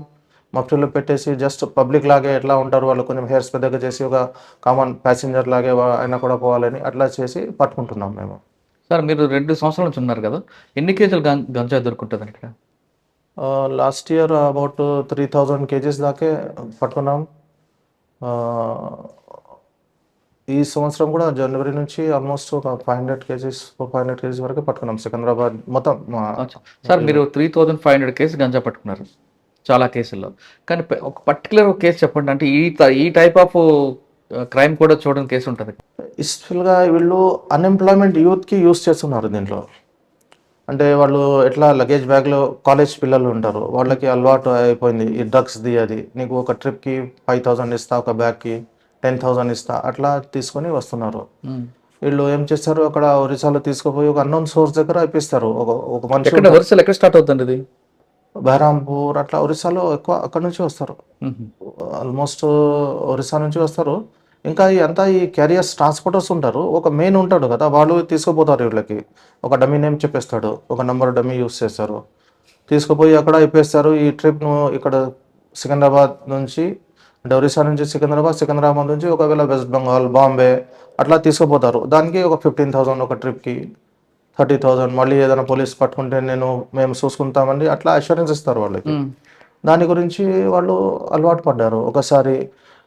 మఫ్టీలో పెట్టేసి జస్ట్ పబ్లిక్ లాగే ఎట్లా ఉంటారు వాళ్ళు, కొంచెం హెయిర్స్ పెద్దగా చేసి ఒక కామన్ ప్యాసింజర్ లాగే అయినా కూడా పోవాలని అట్లా చేసి పట్టుకుంటున్నాం మేము. సార్ మీరు 2 సంవత్సరాల నుంచి ఉన్నారు కదా, ఎన్ని కేజీలు గంజా దొరుకుంటుంది ఇక్కడ? లాస్ట్ ఇయర్ అబౌట్ 3000 kgs దాకే పట్టుకున్నాం. ఈ సంవత్సరం కూడా జనవరి నుంచి ఆల్మోస్ట్ ఒక 500 kgs వరకు పట్టుకున్నాం సికింద్రాబాద్ మొత్తం. సార్ మీరు 3500 కేజీ గంజా పట్టుకున్నారు. చాలా కేసుల్లో. కానీ ఒక పర్టికులర్ కేసు చెప్పండి. అంటే ఈ టైప్ ఆఫ్ క్రైమ్ కూడా చూడని కేసు ఉంటుంది. యూస్ఫుల్గా వీళ్ళు అన్ఎంప్లాయ్మెంట్ యూత్కి యూస్ చేస్తున్నారు దీంట్లో. అంటే వాళ్ళు ఎట్లా లగేజ్ బ్యాగ్లో కాలేజ్ పిల్లలు ఉంటారు, వాళ్ళకి అలవాటు అయిపోయింది ఈ డ్రగ్స్ది. అది నీకు ఒక ట్రిప్కి 5,000 ఇస్తా, ఒక బ్యాగ్కి 10,000 ఇస్తా, అట్లా తీసుకొని వస్తున్నారు. వీళ్ళు ఏం చేస్తారు, అక్కడ ఒరిస్సాలో తీసుకుపోయి ఒక అన్నోన్ సోర్స్ దగ్గర ఇప్పిస్తారు. ఒక మనిషి ఎక్కడ స్టార్ట్ అవుతుంది ఇది? బహరాంపూర్ అట్లా ఒరిస్సాలో ఎక్కువ అక్కడ నుంచి వస్తారు. ఆల్మోస్ట్ ఒరిస్సా నుంచి వస్తారు. ఇంకా అంతా ఈ క్యారియర్స్ ట్రాన్స్పోర్టర్స్ ఉంటారు, ఒక మెయిన్ ఉంటాడు కదా, వాళ్ళు తీసుకుపోతారు. వీళ్ళకి ఒక డమ్మీ నేమ్ చెప్పేస్తాడు, ఒక నెంబర్ డమ్మీ యూస్ చేస్తారు, తీసుకుపోయి అక్కడ ఇప్పేస్తారు. ఈ ట్రిప్ను ఇక్కడ సికింద్రాబాద్ నుంచి, అంటే ఒరిస్సా నుంచి సికింద్రాబాద్, సికింద్రాబాద్ నుంచి ఒకవేళ వెస్ట్ బెంగాల్, బాంబే అట్లా తీసుకుపోతారు. దానికి ఒక 15,000 ఒక ట్రిప్కి, 30,000. మళ్ళీ ఏదైనా పోలీస్ పట్టుకుంటే మేము చూసుకుంటామండి, అట్లా అష్యూరెన్స్ ఇస్తారు వాళ్ళకి. దాని గురించి వాళ్ళు అలవాటు పడ్డారు.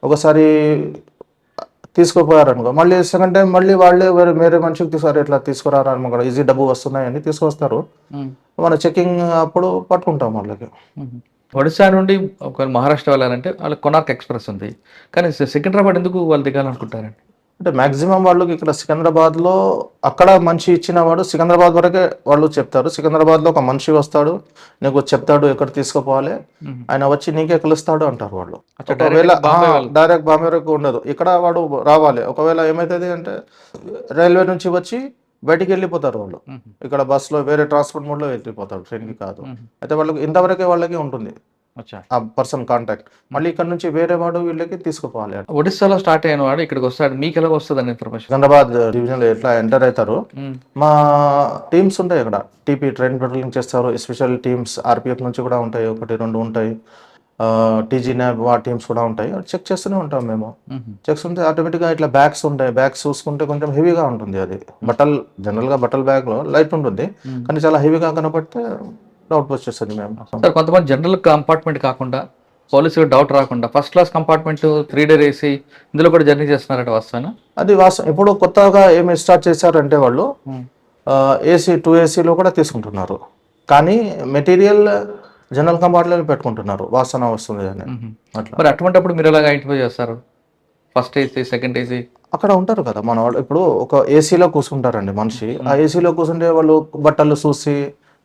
ఒకసారి తీసుకుపోయారనుకో, మళ్ళీ సెకండ్ టైం మళ్ళీ వాళ్ళే వేరే మనిషికి తీసారు, ఇట్లా తీసుకురారని కూడా ఈజీ డబ్బు వస్తున్నాయని తీసుకొస్తారు. మన చెకింగ్ అప్పుడు పట్టుకుంటాం వాళ్ళకి. ఒడిశా నుండి ఒక మహారాష్ట్ర వెళ్ళాలంటే వాళ్ళకి కొనార్క్ ఎక్స్ప్రెస్ ఉంది, కానీ సికింద్రాబాద్ ఎందుకు వాళ్ళు దిగాలనుకుంటారండి? అంటే మ్యాక్సిమం వాళ్ళకి ఇక్కడ సికింద్రాబాద్లో అక్కడ మనిషి ఇచ్చిన వాడు సికింద్రాబాద్ వరకే వాళ్ళు చెప్తారు. సికింద్రాబాద్లో ఒక మనిషి వస్తాడు, నీకు చెప్తాడు ఎక్కడ తీసుకుపోవాలి, ఆయన వచ్చి నీకే కలుస్తాడు అంటారు వాళ్ళు. ఒకవేళ డైరెక్ట్ బాంబే వరకు ఉండదు, ఇక్కడ వాడు రావాలి. ఒకవేళ ఏమవుతుంది అంటే రైల్వే నుంచి వచ్చి బయటికి వెళ్ళిపోతారు వాళ్ళు, ఇక్కడ బస్సులో వేరే ట్రాన్స్పోర్ట్ మోడ్లో వెళ్ళిపోతారు, ట్రైన్కి కాదు. అయితే వాళ్ళకి ఇంతవరకే వాళ్ళకి ఉంటుంది ఆ పర్సన్ కాంటాక్ట్. మళ్ళీ ఇక్కడ నుంచి వేరే వాడు వీళ్ళకి తీసుకుపోవాలి. ఒడిస్సాలో స్టార్ట్ అయిన వాడు ఇక్కడికి వస్తాడు, మీకు ఎలా వస్తుంది అని ఇన్ఫర్మేషన్? సికింద్రాబాద్ డివిజన్లో ఎట్లా ఎంటర్ అవుతారు, మా టీమ్స్ ఉంటాయి ఇక్కడ, టీపీ ట్రైన్ పెట్రోలింగ్ చేస్తారు, స్పెషల్ టీమ్స్ ఆర్పిఎఫ్ నుంచి కూడా ఉంటాయి, 1-2 ఉంటాయి, టీజీ న్యాబ్ టీమ్స్ కూడా ఉంటాయి. చెక్ చేస్తూనే ఉంటాం మేము. చెక్స్ ఉంటే ఆటోమేటిక్గా ఇట్లా బ్యాగ్స్ ఉంటాయి, బ్యాగ్స్ చూసుకుంటే కొంచెం హెవీగా ఉంటుంది. అది జనరల్గా బట్టల బ్యాగ్లో లైట్ ఉంటుంది, కానీ చాలా హెవీగా కనపడితే డౌట్ వచ్చేస్తుంది మేము. సార్, కొంతమంది జనరల్ కంపార్ట్మెంట్ కాకుండా పోలీసులకు డౌట్ రాకుండా first class compartment 3-day AC ఇందులో కూడా జర్నీ చేస్తున్నారట, వస్తాను అది వాస్తవం. ఇప్పుడు కొత్తగా ఏమి స్టార్ట్ చేశారంటే వాళ్ళు ఏసీ 2 ఏసీలో కూడా తీసుకుంటున్నారు, కానీ మెటీరియల్ జనరల్ కంపార్ట్మెంట్ పెట్టుకుంటున్నారు, వాసన వస్తుంది అని. అట్లా మరి అటువంటిప్పుడు మీరు ఎలాగ ఐడెంటిఫై చేస్తారు? ఫస్ట్ ఏసీ, సెకండ్ ఏసీ అక్కడ ఉంటారు కదా మన వాళ్ళు. ఇప్పుడు ఒక ఏసీలో కూర్చుంటారండి మనిషి, ఆ ఏసీలో కూర్చుంటే వాళ్ళు బట్టలు చూసి,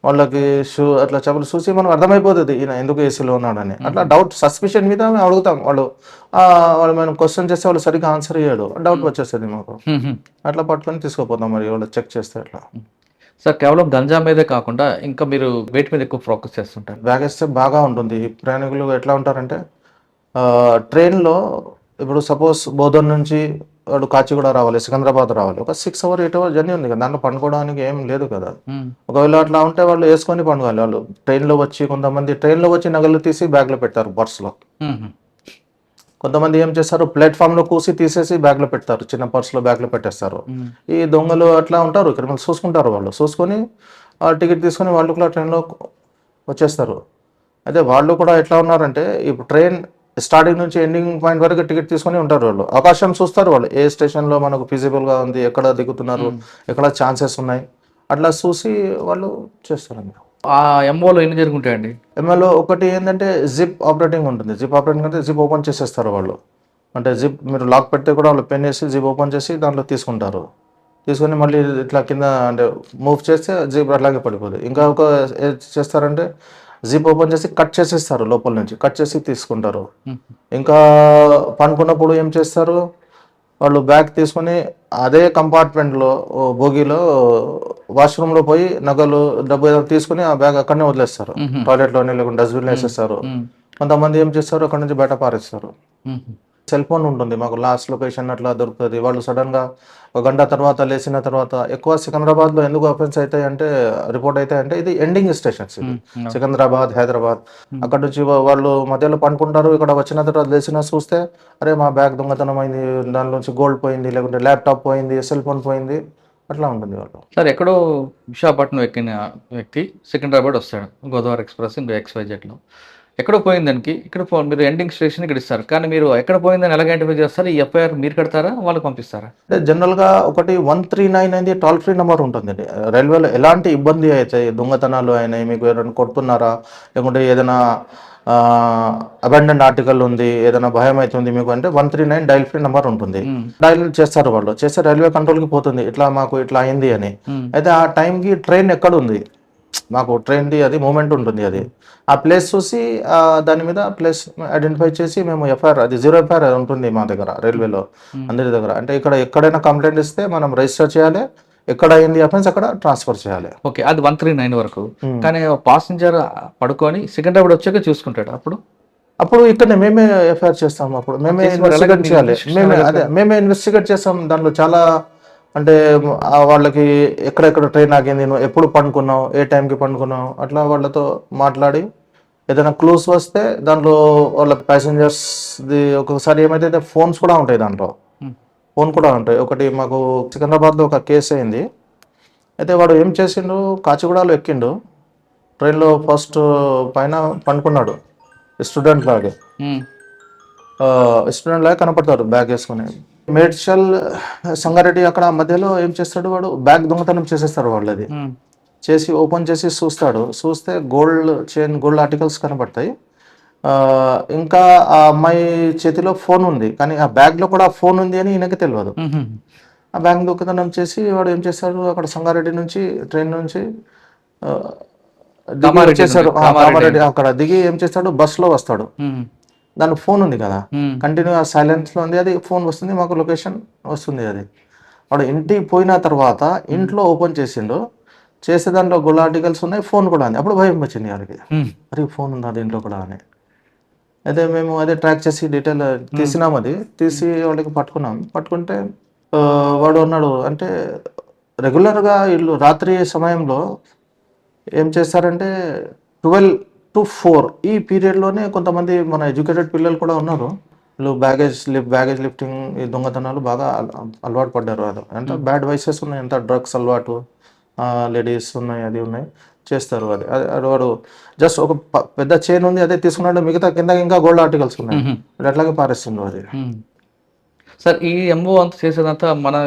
వాళ్ళకి షూ అట్లా చెప్పులు చూసి మనకు అర్థమైపోతుంది ఈయన ఎందుకు ఏసీలో ఉన్నాడని. అట్లా డౌట్ సస్పిషన్ మీద మేము అడుగుతాం. వాళ్ళు మనం క్వశ్చన్ చేస్తే వాళ్ళు సరిగ్గా ఆన్సర్ ఇయ్యాడు, డౌట్ వచ్చేస్తుంది మాకు. అట్లా పట్టుకొని తీసుకుపోతాం మరి వాళ్ళు చెక్ చేస్తే. అట్లా సార్, కేవలం గంజా మీదే కాకుండా ఇంకా మీరు వెయిట్ మీద ఎక్కువ ఫోకస్ చేస్తుంటారు? బ్యాగ్ వేస్తే బాగా ఉంటుంది. ప్రయాణికులు ఎట్లా ఉంటారంటే ట్రైన్లో ఇప్పుడు సపోజ్ బోధన్ నుంచి వాడు కాచిగూడ రావాలి, సికింద్రాబాద్ రావాలి, ఒక 6 hour 8 hour జర్నీ ఉంది కదా, దాంట్లో పండుకోవడానికి ఏం లేదు కదా. ఒకవేళ అట్లా ఉంటే వాళ్ళు వేసుకొని పండుకోవాలి. వాళ్ళు కొంతమంది ట్రైన్లో వచ్చి నగలు తీసి బ్యాగ్లో పెడతారు, పర్స్లో. కొంతమంది ఏం చేస్తారు, ప్లాట్ఫామ్లో కూసి తీసేసి బ్యాగ్లో పెడతారు, చిన్న పర్స్లో బ్యాగ్లో పెట్టేస్తారు. ఈ దొంగలు అట్లా ఉంటారు, క్రిమినల్స్ చూసుకుంటారు. వాళ్ళు చూసుకొని టికెట్ తీసుకొని వాళ్ళు కూడా ట్రైన్లో వచ్చేస్తారు. అయితే వాళ్ళు కూడా ఎట్లా ఉన్నారంటే, ఇప్పుడు ట్రైన్ స్టార్టింగ్ నుంచి ఎండింగ్ పాయింట్ వరకు టికెట్ తీసుకొని ఉంటారు. వాళ్ళు అవకాశం చూస్తారు, వాళ్ళు ఏ స్టేషన్లో మనకు ఫీజిబుల్గా ఉంది, ఎక్కడ దిగుతున్నారు, ఎక్కడ ఛాన్సెస్ ఉన్నాయి, అట్లా చూసి వాళ్ళు చేస్తారండి. ఆ ఎంఓలో ఎన్ని జరుగుంటాయండి? ఎంఓలో ఒకటి ఏంటంటే జిప్ ఆపరేటింగ్ ఉంటుంది. జిప్ ఆపరేటింగ్ అంటే జిప్ ఓపెన్ చేసేస్తారు వాళ్ళు. అంటే జిప్ మీరు లాక్ పెడితే కూడా వాళ్ళు పెన్ చేసి జిప్ ఓపెన్ చేసి దాంట్లో తీసుకుంటారు. తీసుకొని మళ్ళీ ఇట్లా కింద అంటే మూవ్ చేస్తే జిప్ అట్లాగే పడిపోతుంది. ఇంకా ఒక ఏం చేస్తారంటే జిప్ ఓపెన్ చేసి కట్ చేసేస్తారు, లోపల నుంచి కట్ చేసి తీసుకుంటారు. ఇంకా పండుకున్నప్పుడు ఏం చేస్తారు, వాళ్ళు బ్యాగ్ తీసుకొని అదే కంపార్ట్మెంట్లో బోగీలో వాష్రూమ్లో పోయి నగలు డబ్బు ఏదో తీసుకుని ఆ బ్యాగ్ అక్కడనే వదిలేస్తారు, టాయిలెట్లోనే లేకుంటే డస్ట్బిన్లో వేసేస్తారు. కొంతమంది ఏం చేస్తారు, అక్కడ నుంచి బయట పారేస్తారు. సెల్ ఫోన్ ఉంటుంది మాకు, లాస్ట్ లొకేషన్ అట్లా దొరుకుతుంది. వాళ్ళు సడన్గా 1 గంట తర్వాత లేచిన తర్వాత ఎక్కువ సికింద్రాబాద్లో ఎందుకు అఫెన్స్ అవుతాయి అంటే రిపోర్ట్ అవుతాయి అంటే ఇది ఎండింగ్ స్టేషన్స్, ఇది సికింద్రాబాద్, హైదరాబాద్. అక్కడ నుంచి వాళ్ళు మధ్యలో పండుకుంటారు, ఇక్కడ వచ్చిన తర్వాత లేచిన చూస్తే అరే మా బ్యాగ్ దొంగతనం అయింది, దానిలోంచి గోల్డ్ పోయింది, లేకుంటే ల్యాప్టాప్ పోయింది, సెల్ ఫోన్ పోయింది, అట్లా ఉంటుంది వాళ్ళు. సార్, ఎక్కడో విశాఖపట్నం ఎక్కిన వ్యక్తి సికింద్రాబాద్ వస్తాడు, గోదావరి ఎక్స్ప్రెస్ ఇంకో XYZలో ఎక్కడో పోయిందానికి ఇక్కడ మీరు ఎండింగ్ స్టేషన్ ఇక్కడ ఇస్తారు, కానీ మీరు ఎక్కడ పోయిందని ఎలాగ ఐడెంటిఫై చేస్తారు? ఈ FIR మీరు కడతారా, వాళ్ళకి పంపిస్తారా? అంటే జనరల్గా ఒకటి 139 అనేది టోల్ ఫ్రీ నెంబర్ ఉంటుందండి. రైల్వేలో ఎలాంటి ఇబ్బంది అయితే దొంగతనాలు అయినాయి, మీకు ఎవరైనా కొడుతున్నారా, లేకుంటే ఏదైనా అబాండెంట్ ఆర్టికల్ ఉంది, ఏదైనా భయం అవుతుంది మీకు అంటే 139 డైల్ ఫ్రీ నెంబర్ ఉంటుంది. డైల్ చేస్తారు వాళ్ళు, చేస్తే రైల్వే కంట్రోల్కి పోతుంది ఇట్లా మాకు ఇట్లా అయింది అని. అయితే ఆ టైంకి ట్రైన్ ఎక్కడ ఉంది, మాకు ట్రైన్ది అది మూమెంట్ ఉంటుంది, అది ఆ ప్లేస్ చూసి దాని మీద ప్లేస్ ఐడెంటిఫై చేసి మేము ఎఫ్ఐఆర్, అది 0 ఎఫ్ఐఆర్ ఉంటుంది మా దగ్గర రైల్వేలో అందరి దగ్గర. అంటే ఇక్కడ ఎక్కడైనా కంప్లైంట్ ఇస్తే మనం రిజిస్టర్ చేయాలి, ఎక్కడ అయింది అఫెన్స్ అక్కడ ట్రాన్స్ఫర్ చేయాలి. ఓకే, అది 139 వరకు. కానీ పాసింజర్ పడుకొని సికింద్రాబాద్ వచ్చాక చూసుకుంటాడు అప్పుడు ఇక్కడ మేమే ఎఫ్ఐఆర్ చేస్తాం, అప్పుడు మేమే ఇన్వెస్టిగేట్ చేయాలి, మేమే ఇన్వెస్టిగేట్ చేస్తాం. దాంట్లో చాలా అంటే వాళ్ళకి ఎక్కడెక్కడ ట్రైన్ ఆగింది, నువ్వు ఎప్పుడు పండుకున్నావు, ఏ టైంకి పండుకున్నావు, అట్లా వాళ్ళతో మాట్లాడి ఏదైనా క్లూస్ వస్తే దాంట్లో వాళ్ళ ప్యాసింజర్స్ది ఒక్కొక్కసారి ఏమైతే ఫోన్స్ కూడా ఉంటాయి, దాంట్లో ఫోన్ కూడా ఉంటాయి. ఒకటి మాకు సికింద్రాబాద్లో ఒక కేసు అయింది. అయితే వాడు ఏం చేసిండు, కాచిగూడలో ఎక్కిండు, ట్రైన్లో ఫస్ట్ పైన పండుకున్నాడు, స్టూడెంట్ లాగే కనపడతాడు బ్యాగ్ వేసుకుని. మేడ్చల్ సంగారెడ్డి అక్కడ మధ్యలో ఏం చేస్తాడు వాడు, బ్యాగ్ దొంగతనం చేసేస్తాడు వాళ్ళది. చేసి ఓపెన్ చేసి చూస్తే గోల్డ్ చైన్, గోల్డ్ ఆర్టికల్స్ కనపడతాయి. ఇంకా ఆ అమ్మాయి చేతిలో ఫోన్ ఉంది, కానీ ఆ బ్యాగ్లో కూడా ఫోన్ ఉంది అని ఈయనకి తెలియదు. ఆ బ్యాగ్ దొంగతనం చేసి వాడు ఏం చేస్తాడు, అక్కడ సంగారెడ్డి నుంచి ట్రైన్ నుంచి కామారెడ్డి అక్కడ దిగి ఏం చేస్తాడు, బస్సులో వస్తాడు. దాని ఫోన్ ఉంది కదా, కంటిన్యూ సైలెన్స్ లో ఉంది, అది ఫోన్ వస్తుంది, మాకు లొకేషన్ వస్తుంది. అది వాడు ఇంటికి పోయిన తర్వాత ఇంట్లో ఓపెన్ చేసిండు, చేసే దాంట్లో గోల్డ్ ఆర్టికల్స్ ఉన్నాయి, ఫోన్ కూడా ఉంది. అప్పుడు భయం వచ్చింది వాడికి, అరే ఫోన్ ఉంది అది ఇంట్లో కూడా అని. అయితే మేము అదే ట్రాక్ చేసి డీటెయిల్ తీసినాం, అది తీసి వాళ్ళకి పట్టుకుంటే వాడు అన్నాడు, అంటే రెగ్యులర్గా వీళ్ళు రాత్రి సమయంలో ఏం చేస్తారంటే 12 to 4 ఈ పీరియడ్లోనే కొంతమంది మన ఎడ్యుకేటెడ్ పిల్లలు కూడా ఉన్నారు, వీళ్ళు బ్యాగేజ్ లిఫ్టింగ్, ఈ దొంగతనాలు బాగా అలవాటు పడ్డారు. అది అంటే బ్యాడ్ వైసెస్ ఉన్నాయి, ఎంత డ్రగ్స్ అలవాటు, లేడీస్ ఉన్నాయి, అది ఉన్నాయి, చేస్తారు. అది వాడు జస్ట్ ఒక పెద్ద చైన్ ఉంది అదే తీసుకున్నాడు, మిగతా కింద ఇంకా గోల్డ్ ఆర్టికల్స్ ఉన్నాయి, అట్లాగే పారేస్తుండ్రు అది. సార్ ఈ ఎంఓ అంతా చేసేదంతా మన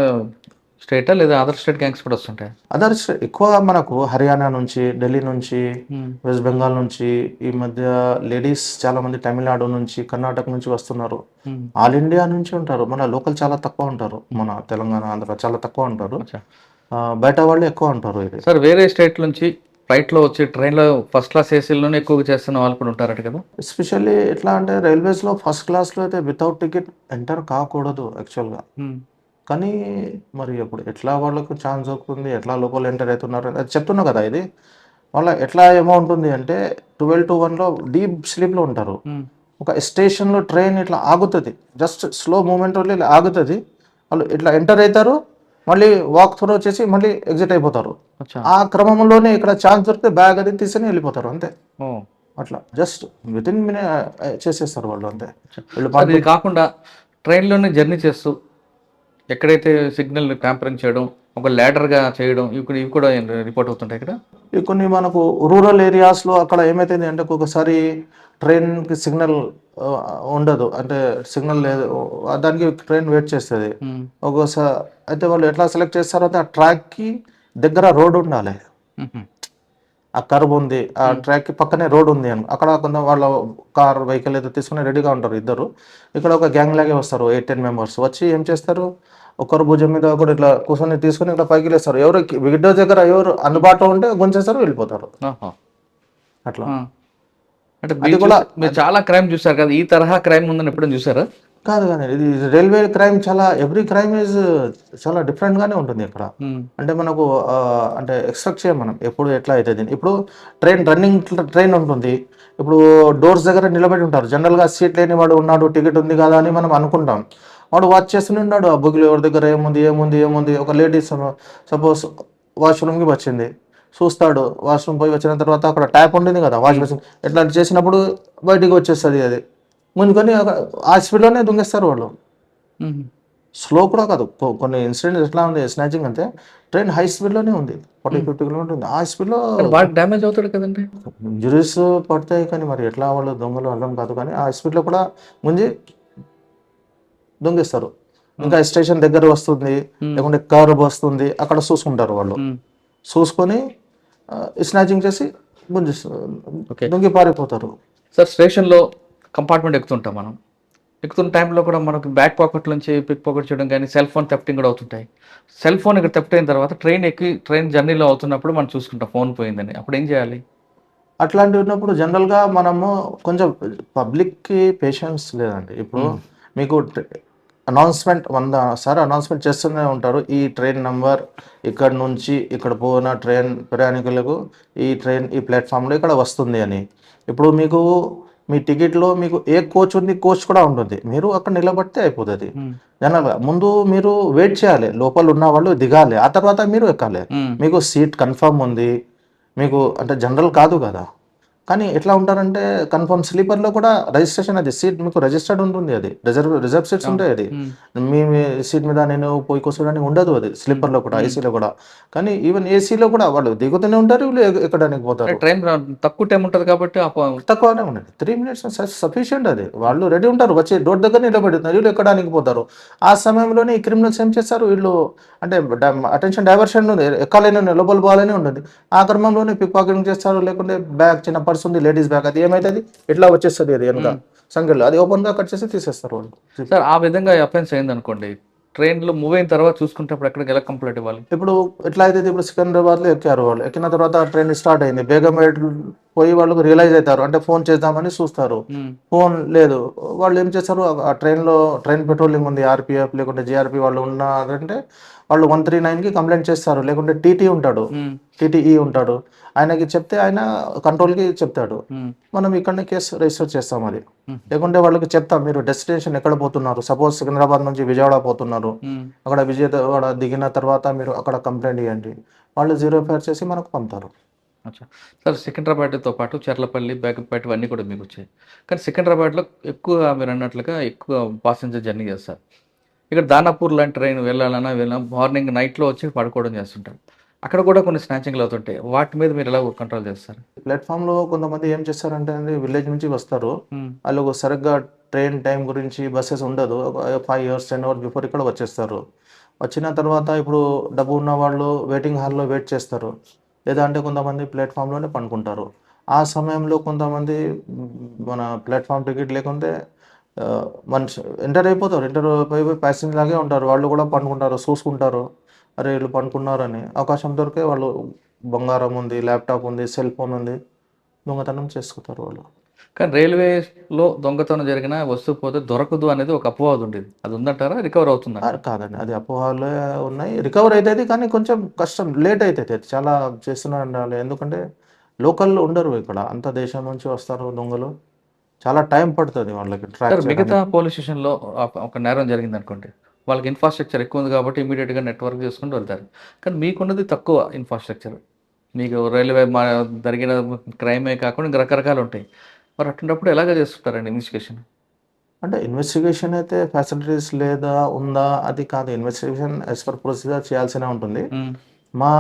స్టేటా లేదా అదర్ స్టేట్ గ్యాంగ్స్ కూడా వస్తుంటాయి? అదర్ స్టేట్ ఎక్కువ మనకు హర్యానా నుంచి, ఢిల్లీ నుంచి, వెస్ట్ బెంగాల్ నుంచి, ఈ మధ్య లేడీస్ చాలా మంది తమిళనాడు నుంచి, కర్ణాటక నుంచి వస్తున్నారు. ఆల్ ఇండియా నుంచి ఉంటారు, మన లోకల్ చాలా తక్కువ ఉంటారు, మన తెలంగాణ ఆంధ్ర చాలా తక్కువ ఉంటారు, బయట వాళ్ళు ఎక్కువ ఉంటారు. ఇది సార్ వేరే స్టేట్ నుంచి ఫ్లైట్లో వచ్చి ట్రైన్లో ఫస్ట్ క్లాస్ ఏసీలోనే ఎక్కువగా చేస్తున్న వాళ్ళు కూడా ఉంటారట కదా? ఎస్పెషల్లీ ఎట్లా అంటే రైల్వేస్లో ఫస్ట్ క్లాస్లో అయితే వితౌట్ టికెట్ ఎంటర్ కాకూడదు యాక్చువల్గా. కానీ మరి అప్పుడు ఎట్లా వాళ్ళకు ఛాన్స్ దొరుకుతుంది, ఎట్లా లోపల ఎంటర్ అవుతున్నారు అది చెప్తున్నా కదా. ఇది వాళ్ళ ఎట్లా ఏమో ఉంటుంది అంటే 12 to 1లో డీప్ స్లీప్లో ఉంటారు. ఒక స్టేషన్లో ట్రైన్ ఇట్లా ఆగుతుంది, జస్ట్ స్లో మూమెంట్ వల్ల ఇలా ఆగుతుంది, వాళ్ళు ఇట్లా ఎంటర్ అవుతారు, మళ్ళీ వాక్ త్రూ వచ్చేసి మళ్ళీ ఎగ్జిట్ అయిపోతారు. ఆ క్రమంలోనే ఇక్కడ ఛాన్స్ దొరికితే బ్యాగ్ అది తీసుకుని వెళ్ళిపోతారు అంతే. అట్లా జస్ట్ వితిన్ మినిట్ చేసేస్తారు వాళ్ళు అంతే. అది కాకుండా ట్రైన్లోనే జర్నీ చేస్తూ ఎక్కడైతే సిగ్నల్ ట్యాంపరింగ్ చేయడం, ఒక ల్యాడర్గా చేయడం, ఇవి కూడా రిపోర్ట్ అవుతుంటాయి ఇక్కడ. ఇవి కొన్ని మనకు రూరల్ ఏరియాస్లో అక్కడ ఏమైతుంది అంటే ఒక్కొక్కసారి ట్రైన్కి సిగ్నల్ ఉండదు, అంటే సిగ్నల్ లేదు, దానికి ట్రైన్ వెయిట్ చేస్తుంది ఒక్కోసారి. అయితే వాళ్ళు ఎట్లా సెలెక్ట్ చేస్తారంటే ఆ ట్రాక్కి దగ్గర రోడ్ ఉండాలి, ఆ కర్వ్ ఉంది, ఆ ట్రాక్కి పక్కనే రోడ్ ఉంది అని అక్కడ కొంత వాళ్ళ కార్ వెహికల్ ఏదో తీసుకుని రెడీగా ఉంటారు ఇద్దరు. ఇక్కడ ఒక గ్యాంగ్ లాగే వస్తారు 8-10 మెంబర్స్ వచ్చి ఏం చేస్తారు, ఒకరు భుజం మీద ఒకరు ఇట్లా కూర్చొని తీసుకుని ఇట్లా పైకి లేస్తారు, ఎవరు విండో దగ్గర ఎవరు అందుబాటులో ఉంటే గుంచేస్తారు, వెళ్ళిపోతారు అట్లా. అంటే మీరు చాలా క్రైమ్ చూసారు కదా, ఈ తరహా క్రైమ్ ఉందని ఎప్పుడైనా చూసారా? కాదు కానీ ఇది రైల్వే క్రైమ్ చాలా ఎవ్రీ క్రైమ్ ఈజ్ చాలా డిఫరెంట్గానే ఉంటుంది ఇక్కడ. అంటే మనకు అంటే ఎక్స్పెక్ట్ చేయం మనం ఎప్పుడు ఎట్లా అవుతుంది. ఇప్పుడు రన్నింగ్ ట్రైన్ ఉంటుంది, ఇప్పుడు డోర్స్ దగ్గర నిలబడి ఉంటారు, జనరల్గా సీట్ లేని వాడు ఉన్నాడు, టికెట్ ఉంది కదా అని మనం అనుకుంటాం. వాడు వాచ్ చేస్తూనే ఉన్నాడు ఆ బుక్లో ఎవరి దగ్గర ఏముంది. ఒక లేడీస్ సపోజ్ వాష్రూమ్కి వచ్చింది, చూస్తాడు, వాష్రూమ్ పోయి వచ్చిన తర్వాత అక్కడ ట్యాప్ ఉంటుంది కదా వాష్ బేసిన్, ఎట్లా చేసినప్పుడు బయటికి వచ్చేస్తుంది, అది ముందుకొని ఆ స్పీడ్లోనే దొంగేస్తారు వాళ్ళు. స్లో కూడా కాదు, కొన్ని ఇన్సిడెంట్స్ ఎట్లా ఉంది స్నాచింగ్ అంటే ట్రైన్ హై స్పీడ్లోనే ఉంది, 40-50 కిలోమీటర్ ఉంది, ఆ స్పీడ్లో డ్యామేజ్ అవుతాడు కదండి, ఇంజురీస్ పడతాయి. కానీ మరి ఎట్లా వాళ్ళు దొంగలు అర్థం కాదు, కానీ ఆ స్పీడ్లో కూడా ముందు దొంగిస్తారు. ఇంకా స్టేషన్ దగ్గర వస్తుంది, లేకుంటే కర్వ్ వస్తుంది, అక్కడ చూసుకుంటారు వాళ్ళు, చూసుకొని స్నాచింగ్ చేసి దొంగి పారిపోతారు. సార్ స్టేషన్లో కంపార్ట్మెంట్ ఎక్కుతుంటాం మనం. ఎక్కుతున్న టైంలో కూడా మనకు బ్యాక్ పాకెట్ నుంచి పిక్ పాకెట్ చేయడం కానీ సెల్ ఫోన్ థెఫ్టింగ్ కూడా అవుతుంటాయి. సెల్ ఫోన్ ఇక్కడ థెఫ్ట్ అయిన తర్వాత ట్రైన్ జర్నీలో అవుతున్నప్పుడు మనం చూసుకుంటాం ఫోన్ పోయిందని. అప్పుడు ఏం చేయాలి? అట్లాంటివి ఉన్నప్పుడు జనరల్గా మనము కొంచెం పబ్లిక్కి పేషెన్స్ లేదండి. ఇప్పుడు మీకు అనౌన్స్మెంట్ 100 సార్లు అనౌన్స్మెంట్ చేస్తూనే ఉంటారు. ఈ ట్రైన్ నంబర్ ఇక్కడ నుంచి ఇక్కడ పోయిన ట్రైన్ ప్రయాణికులకు ఈ ట్రైన్ ఈ ప్లాట్ఫామ్లో ఇక్కడ వస్తుంది అని. ఇప్పుడు మీకు మీ టికెట్లో మీకు ఏ కోచ్ ఉంది, కోచ్ కూడా ఉంటుంది. మీరు అక్కడ నిలబడితే అయిపోతుంది. జనరల్గా ముందు మీరు వెయిట్ చేయాలి, లోపల ఉన్న వాళ్ళు దిగాలి, ఆ తర్వాత మీరు ఎక్కాలి. మీకు సీట్ కన్ఫర్మ్ ఉంది, మీకు అంటే జనరల్ కాదు కదా. కానీ ఎట్లా ఉంటారంటే కన్ఫర్మ్ స్లీపర్లో కూడా రిజిస్ట్రేషన్, అది సీట్ మీకు రిజిస్టర్డ్ ఉంటుంది, అది రిజర్వ్ సీట్స్ ఉంటాయి. అది మీ సీట్ మీద నేను పోయి కూర్చోడానికి ఉండదు, అది స్లీపర్లో కూడా, ఏసీలో కూడా. కానీ ఈవెన్ ఏసీలో కూడా వాళ్ళు దిగుతూనే ఉంటారు, వీళ్ళు ఎక్కడానికి పోతారు. ట్రైన్ తక్కువ టైం ఉంటుంది కాబట్టి తక్కువనే ఉండదు, 3 minutes సఫిషియంట్. అది వాళ్ళు రెడీ ఉంటారు, వచ్చి డోర్ దగ్గర నిలబెడుతున్నారు, వీళ్ళు ఎక్కడానికి పోతారు. ఆ సమయంలోనే ఈ క్రిమినల్స్ ఏం చేస్తారు, వీళ్ళు అంటే అటెన్షన్ డైవర్షన్ ఉంది, ఎక్కాలని లోపల పోవాలని ఉంటుంది. ఆ క్రమంలోనే పిక్ పాకెటింగ్ చేస్తారు, లేకుంటే బ్యాగ్ చిన్న పర్స్ ఉంది, లేడీస్ బ్యాగ్, అది ఏమైతుంది ఇట్లా వచ్చేస్తుంది, అది వెనక సంఖ్యలో అది ఓపెన్గా కట్ చేసి తీసేస్తారు వాళ్ళు. సార్ ఆ విధంగా అఫెన్స్ అయింది అనుకోండి, ట్రైన్లో మూవ్ అయిన తర్వాత చూసుకుంటే ఎక్కడికి ఎలా కంప్లైంట్ ఇవ్వాలి? ఇప్పుడు ఎట్లా అయితే ఇప్పుడు సికింద్రాబాద్లో ఎక్కారు వాళ్ళు, ఎక్కిన తర్వాత ట్రైన్ స్టార్ట్ అయింది, బేగంపేట పోయి వాళ్ళకు రియలైజ్ అవుతారు, అంటే ఫోన్ చేద్దామని చూస్తారు, ఫోన్ లేదు. వాళ్ళు ఏం చేస్తారు, ఆ ట్రైన్ పెట్రోలింగ్ ఉంది, ఆర్పిఎఫ్ లేకుంటే జిఆర్పి వాళ్ళు ఉన్నారంటే వాళ్ళు 139కి కంప్లైంట్ చేస్తారు, లేకుంటే టీటీ ఉంటాడు, టీటీఈ ఉంటాడు, ఆయనకి చెప్తే ఆయన కంట్రోల్కి చెప్తాడు, మనం ఇక్కడనే కేసు రిజిస్టర్ చేస్తాం. అది లేకుంటే వాళ్ళకి చెప్తాం, మీరు డెస్టినేషన్ ఎక్కడ పోతున్నారు, సపోజ్ సికింద్రాబాద్ నుంచి విజయవాడ పోతున్నారు, అక్కడ విజయవాడ దిగిన తర్వాత మీరు అక్కడ కంప్లైంట్ ఇవ్వండి, వాళ్ళు 0 FIR చేసి మనకు పంపుతారు. అచ్చా సార్, సికింద్రాబాద్తో పాటు చర్లపల్లి, బేగంపేట ఇవన్నీ కూడా మీకు వచ్చాయి. కానీ సికింద్రాబాద్లో ఎక్కువ మీరు అన్నట్లుగా ఎక్కువ పాసెంజర్ జర్నీ చేస్తారు. ఇక్కడ దానాపూర్ లాంటి ట్రైన్ వెళ్ళాలన్నా మార్నింగ్ నైట్లో వచ్చి పడుకోవడం చేస్తుంటారు. అక్కడ కూడా కొన్ని స్నాచింగ్లు అవుతుంటాయి. వాటి మీద మీరు ఎలా కంట్రోల్ చేస్తారు? ప్లాట్ఫామ్లో కొంతమంది ఏం చేస్తారంటే అండి, విలేజ్ నుంచి వస్తారు, వాళ్ళు సరిగ్గా ట్రైన్ టైం గురించి బస్సెస్ ఉండదు, 5 hours 10 hours బిఫోర్ ఇక్కడ వచ్చేస్తారు. వచ్చిన తర్వాత ఇప్పుడు డబ్బు ఉన్న వాళ్ళు వెయిటింగ్ హాల్లో వెయిట్ చేస్తారు, లేదా అంటే కొంతమంది ప్లాట్ఫామ్లోనే పండుకుంటారు. ఆ సమయంలో కొంతమంది మన ప్లాట్ఫామ్ టికెట్ లేకుంటే మనిషి ఎంటర్ అయిపోతారు, ఎంటర్ అయిపోయి ప్యాసింజర్ లాగే ఉంటారు, వాళ్ళు కూడా పండుకుంటారు, చూసుకుంటారు, అరే వీళ్ళు పండుకున్నారని. అవకాశం దొరికే వాళ్ళు బంగారం ఉంది, ల్యాప్టాప్ ఉంది, సెల్ ఫోన్ ఉంది, దొంగతనం చేసుకుంటారు వాళ్ళు. కానీ రైల్వేలో దొంగతనం జరిగిన వస్తువు పోతే దొరకదు అనేది ఒక అపోహ ఉండేది, అది ఉందంటారా? రికవర్ అవుతుందా? కాదండి, అది అపోహలే ఉన్నాయి, రికవర్ అవుతుంది, కానీ కొంచెం కష్టం, లేట్ అవుతుంది, అది చాలా చేస్తున్నారు ఉండాలి. ఎందుకంటే లోకల్ ఉండరు ఇక్కడ, అంత దేశం నుంచి వస్తారు దొంగలు, చాలా టైం పడుతుంది వాళ్ళకి ట్రాక్. మిగతా పోలీస్ స్టేషన్లో ఒక నేరం జరిగింది అనుకోండి, వాళ్ళకి ఇన్ఫ్రాస్ట్రక్చర్ ఎక్కువ ఉంది కాబట్టి ఇమీడియట్గా నెట్వర్క్ చేసుకుంటూ వెళ్తారు. కానీ మీకున్నది తక్కువ ఇన్ఫ్రాస్ట్రక్చర్, మీకు రైల్వే జరిగిన క్రైమే కాకుండా ఇంకా రకరకాలు ఉంటాయి. మరి అటువంటిప్పుడు ఎలాగ చేస్తుంటారండి ఇన్వెస్టిగేషన్? అంటే ఇన్వెస్టిగేషన్ అయితే ఫెసిలిటీస్ లేదా ఉందా అది కాదు, ఇన్వెస్టిగేషన్ యాజ్ పర్ ప్రొసీజర్ చేయాల్సినే ఉంటుంది. మా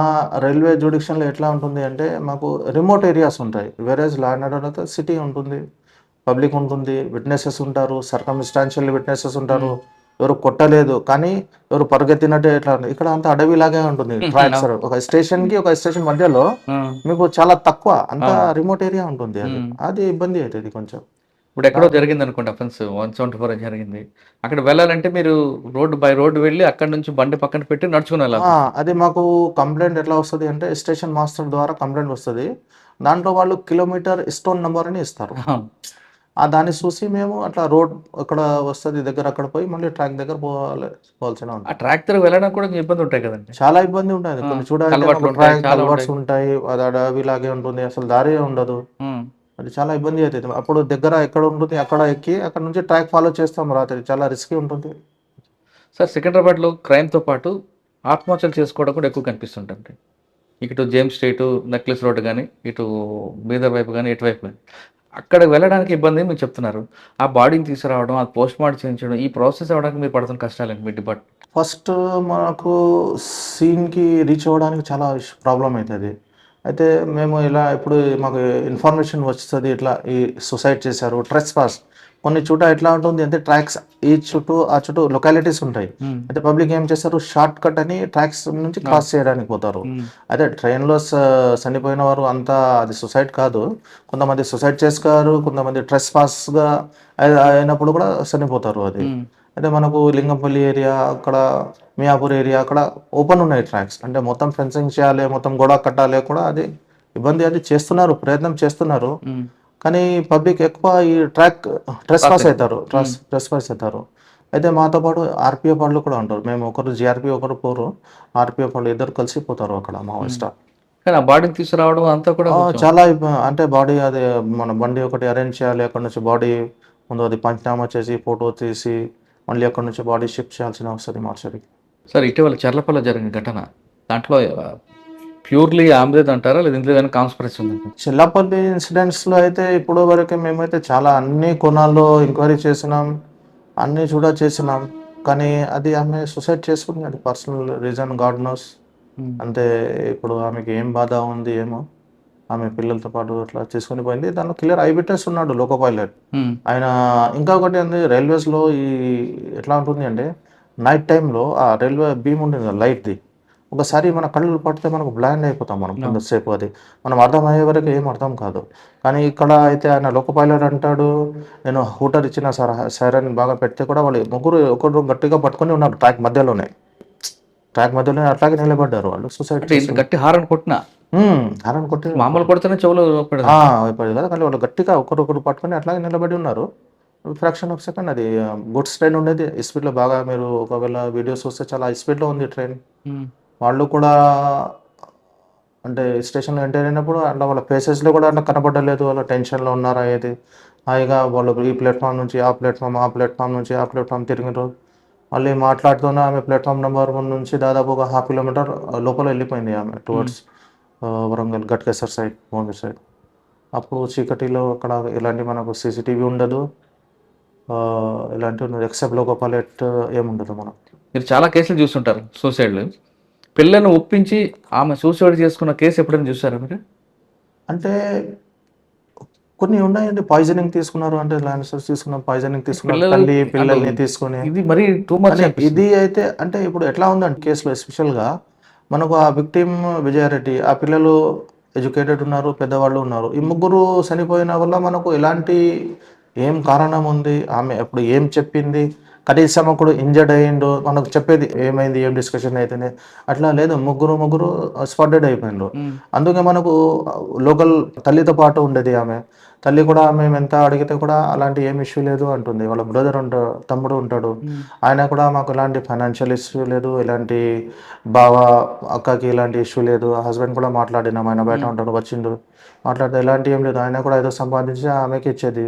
రైల్వే జ్యుడిక్షన్లో ఎట్లా ఉంటుంది అంటే, మాకు రిమోట్ ఏరియాస్ ఉంటాయి, వేరేజ్ లా అండ్ ఆర్డర్ అయితే సిటీ ఉంటుంది, పబ్లిక్ ఉంటుంది, విట్నెసెస్ ఉంటారు, సర్కమ్స్టాన్షియల్ విట్నెసెస్ ఉంటారు, ఎవరు కొట్టలేదు కానీ ఎవరు పరిగెత్తినట్టే ఎట్లా ఉంటుంది. ఇక్కడ అంతా అడవిలాగే ఉంటుంది, ట్రాక్స్ ఒక స్టేషన్కి ఒక స్టేషన్ మధ్యలో మీకు చాలా తక్కువ, అంత రిమోట్ ఏరియా ఉంటుంది, అది ఇబ్బంది అవుతుంది కొంచెం. ఇప్పుడు ఎక్కడో జరిగింది అనుకోండి అఫెన్స్, 174 జరిగింది, అక్కడ వెళ్ళాలంటే మీరు రోడ్డు బై రోడ్డు వెళ్ళి అక్కడ నుంచి బండి పక్కన పెట్టి నడుచుకుని వెళ్ళాలి. అది మాకు కంప్లైంట్ ఎట్లా వస్తుంది అంటే, స్టేషన్ మాస్టర్ ద్వారా కంప్లైంట్ వస్తుంది, దాంట్లో వాళ్ళు కిలోమీటర్ స్టోన్ నెంబర్ అని ఇస్తారు, దాన్ని చూసి మేము అట్లా రోడ్ అక్కడ వస్తుంది దగ్గర అక్కడ పోయి మళ్ళీ ట్రాక్ దగ్గర పోవాల్సిన ఉంటుంది. ఆ ట్రాక్ దగ్గర వెళ్ళడానికి కూడా ఇబ్బంది ఉంటాయి కదండి? చాలా ఇబ్బంది ఉంటుంది, కొన్ని చూడాలి కల్వర్ట్స్ ఉంటాయి, అది అడవిలాగే ఉంటుంది, అసలు దారి ఉండదు, అది చాలా ఇబ్బంది అవుతుంది. అప్పుడు దగ్గర ఎక్కడ ఉంటుంది అక్కడ ఎక్కి అక్కడ నుంచి ట్రాక్ ఫాలో చేస్తాం రాత్రి, చాలా రిస్కీ ఉంటుంది. సార్ సికింద్రాబాద్లో క్రైమ్తో పాటు ఆత్మహత్యలు చేసుకోవడం కూడా ఎక్కువ కనిపిస్తుంటుంది. ఇటు జేమ్స్ స్ట్రీట్, నెక్లెస్ రోడ్ కానీ, ఇటు బీదర్ వైపు కానీ, ఇటువైపు కానీ, అక్కడికి వెళ్ళడానికి ఇబ్బంది మీరు చెప్తున్నారు. ఆ బాడీని తీసుకురావడం, అది పోస్ట్ మార్టం చేయించడం, ఈ ప్రాసెస్ అవ్వడానికి మీరు పడుతున్న కష్టాలు మీ డిపార్ట్మెంట్? ఫస్ట్ మనకు సీన్కి రీచ్ అవ్వడానికి చాలా ప్రాబ్లం అవుతుంది. అయితే మేము ఇలా ఇప్పుడు మాకు ఇన్ఫర్మేషన్ వస్తుంది, ఇట్లా ఈ సూసైడ్ చేశారు, ట్రెస్ పాస్ కొన్ని చోట ఎట్లా ఉంటుంది అంటే ట్రాక్స్ ఈ చుట్టూ ఆ చుట్టూ లొకాలిటీస్ ఉంటాయి. అయితే పబ్లిక్ ఏం చేస్తారు, షార్ట్ కట్ అని ట్రాక్స్ నుంచి క్రాస్ చేయడానికి పోతారు. అయితే ట్రైన్లో చనిపోయిన వారు అంతా అది సూసైడ్ కాదు, కొంతమంది సూసైడ్ చేసుకోరు, కొంతమంది ట్రెస్ పాస్గా అయినప్పుడు కూడా చనిపోతారు. అది అయితే మనకు లింగంపల్లి ఏరియా, అక్కడ మియాపూర్ ఏరియా అక్కడ ఓపెన్ ఉన్నాయి ట్రాక్స్. అంటే మొత్తం ఫెన్సింగ్ చేయాలి, మొత్తం గోడ కట్టాలి కూడా, అది ఇబ్బంది అది చేస్తున్నారు, ప్రయత్నం చేస్తున్నారు. కానీ పబ్లిక్ ఎక్కువ ఈ ట్రెస్ పాస్ అవుతారు. అయితే మాతో పాటు ఆర్పిఎఫ్ వాళ్ళు కూడా ఉంటారు. మేము ఒకరు జిఆర్పి ఒకరు పోరు, ఆర్పిఎఫ్ వాళ్ళు ఇద్దరు కలిసి పోతారు అక్కడ మావోయిస్ట్. కానీ ఆ బాడీని తీసుకురావడం అంతా కూడా చాలా అంటే బాడీ అది మన బండి ఒకటి అరేంజ్ చేయాలి, అక్కడ నుంచి బాడీ ముందు అది పంచనామా చేసి ఫోటో తీసి మళ్ళీ అక్కడ నుంచి బాడీ షిఫ్ట్ చేయాల్సిన వస్తుంది మార్చరికి. సార్ ఇటీవల చర్లపల్లి జరిగిన ఘటన, దాంట్లో ప్యూర్లీ ఆమ్రేద్ అంటారా లేదా ఇందులో ఏదైనా కాన్స్పిరసీ ఉందంట? చెల్లపల్లి ఇన్సిడెంట్స్లో అయితే ఇప్పుడు వరకు మేమైతే చాలా అన్ని కోణాల్లో ఎంక్వైరీ చేసినాం, అన్నీ కూడా చేసినాం. కానీ అది ఆమె సూసైడ్ చేసుకుంది, అది పర్సనల్ రీజన్, గాడ్ నోస్. అంతే. ఇప్పుడు ఆమెకి ఏం బాధ ఉంది ఏమో, ఆమె పిల్లలతో పాటు అట్లా చేసుకుని పోయింది. దానిలో క్లియర్ ఐ విట్నెస్ ఉన్నాడు, లోకో పైలట్ ఆయన. ఇంకా ఒకటి ఏంది, రైల్వేస్లో ఈ ఎట్లా ఉంటుంది అంటే నైట్ టైంలో ఆ రైల్వే బీమ్ ఉంటుంది కదా లైట్ది, ఒకసారి మన కళ్ళు పడితే మనకు బ్లైండ్ అయిపోతాం మనం కొంతసేపు. అది మనం అర్థం అయ్యే వరకు ఏం అర్థం కాదు. కానీ ఇక్కడ అయితే ఆయన లోకో పైలట్ అంటాడు, నేను హూటర్ ఇచ్చిన సైరన్ బాగా పెడితే కూడా వాళ్ళు ముగ్గురు ఒకరు గట్టిగా పట్టుకొని ఉన్నారు ట్రాక్ మధ్యలోనే అట్లాగే నిలబడ్డారు. వాళ్ళు సూసైడ్ గట్టి హారన్ కొట్టినా హారన్ కొట్టి మామూలు కొడితేనే చెవులు అయిపోయింది కదా, కానీ వాళ్ళు గట్టిగా ఒకరు పట్టుకొని అట్లాగే నిలబడి ఉన్నారు. Fraction of second. అది గుడ్స్ ట్రైన్ ఉండేది స్పీడ్లో బాగా, మీరు ఒకవేళ వీడియోస్ చూస్తే చాలా స్పీడ్లో ఉంది ట్రైన్. వాళ్ళు కూడా అంటే స్టేషన్లో ఎంటర్ అయినప్పుడు అట్లా వాళ్ళ ఫేసెస్లో కూడా అట్లా కనబడలేదు, వాళ్ళ టెన్షన్లో ఉన్నారా ఏది. హాయిగా వాళ్ళు ఈ ప్లాట్ఫామ్ నుంచి ఆ ప్లాట్ఫామ్ నుంచి ఆ ప్లాట్ఫామ్ తిరిగినారు. మళ్ళీ మాట్లాడుతూనే ఆమె ప్లాట్ఫామ్ నెంబర్ 1 నుంచి దాదాపు ఒక 1/2 కిలోమీటర్ లోపల వెళ్ళిపోయింది ఆమె towards Warangal Ghatkesar side, Bhuvanagiri side. అప్పుడు చీకటిలో అక్కడ ఇలాంటి మనకు సీసీటీవీ ఉండదు, ఇలాంటివి ఎక్సెప్ట్ లోకో పైలట్ ఏముండదు. మనం మీరు చాలా కేసులు చూస్తుంటారు సూసైడ్లు. పిల్లల్ని ఒప్పించి ఆమె సూసైడ్ చేసుకున్న కేసు ఎప్పుడైనా చూసారా మీరు? అంటే కొన్ని ఉన్నాయండి, పాయిజనింగ్ తీసుకున్నారు, అంటే లాన్సర్స్ తీసుకున్నారు, పాయిజనింగ్ తీసుకున్నారు, పిల్లల్ని తీసుకుని. ఇది మరి టూ మచ్. ఇది అయితే అంటే ఇప్పుడు ఎట్లా ఉందంటే కేసులో ఎస్పెషల్గా మనకు ఆ విక్టిమ్ విజయారెడ్డి, ఆ పిల్లలు ఎడ్యుకేటెడ్ ఉన్నారు, పెద్దవాళ్ళు ఉన్నారు. ఈ ముగ్గురు చనిపోయిన వల్ల మనకు ఎలాంటి ఏం కారణం ఉంది, ఆమె ఎప్పుడు ఏం చెప్పింది, కనీసం ఒకడు ఇంజర్డ్ అయ్యిండు మనకు చెప్పేది ఏమైంది, ఏం డిస్కషన్ అవుతుంది, అట్లా లేదు. ముగ్గురు స్పాటెడ్ అయిపోయిండ్రు. అందుకే మనకు లోకల్ తల్లితో పాటు ఉండేది ఆమె. తల్లి కూడా మేము ఎంత అడిగితే కూడా అలాంటి ఏం ఇష్యూ లేదు అంటుంది. వాళ్ళ బ్రదర్ తమ్ముడు ఉంటాడు, ఆయన కూడా మాకు ఎలాంటి ఫైనాన్షియల్ ఇష్యూ లేదు, ఎలాంటి బావ అక్కకి ఎలాంటి ఇష్యూ లేదు. హస్బెండ్ కూడా మాట్లాడినాం, ఆయన బయట ఉంటాడు, వచ్చిండు మాట్లాడితే ఎలాంటి ఏం లేదు. ఆయన కూడా ఏదో సంపాదించి ఆమెకి ఇచ్చేది.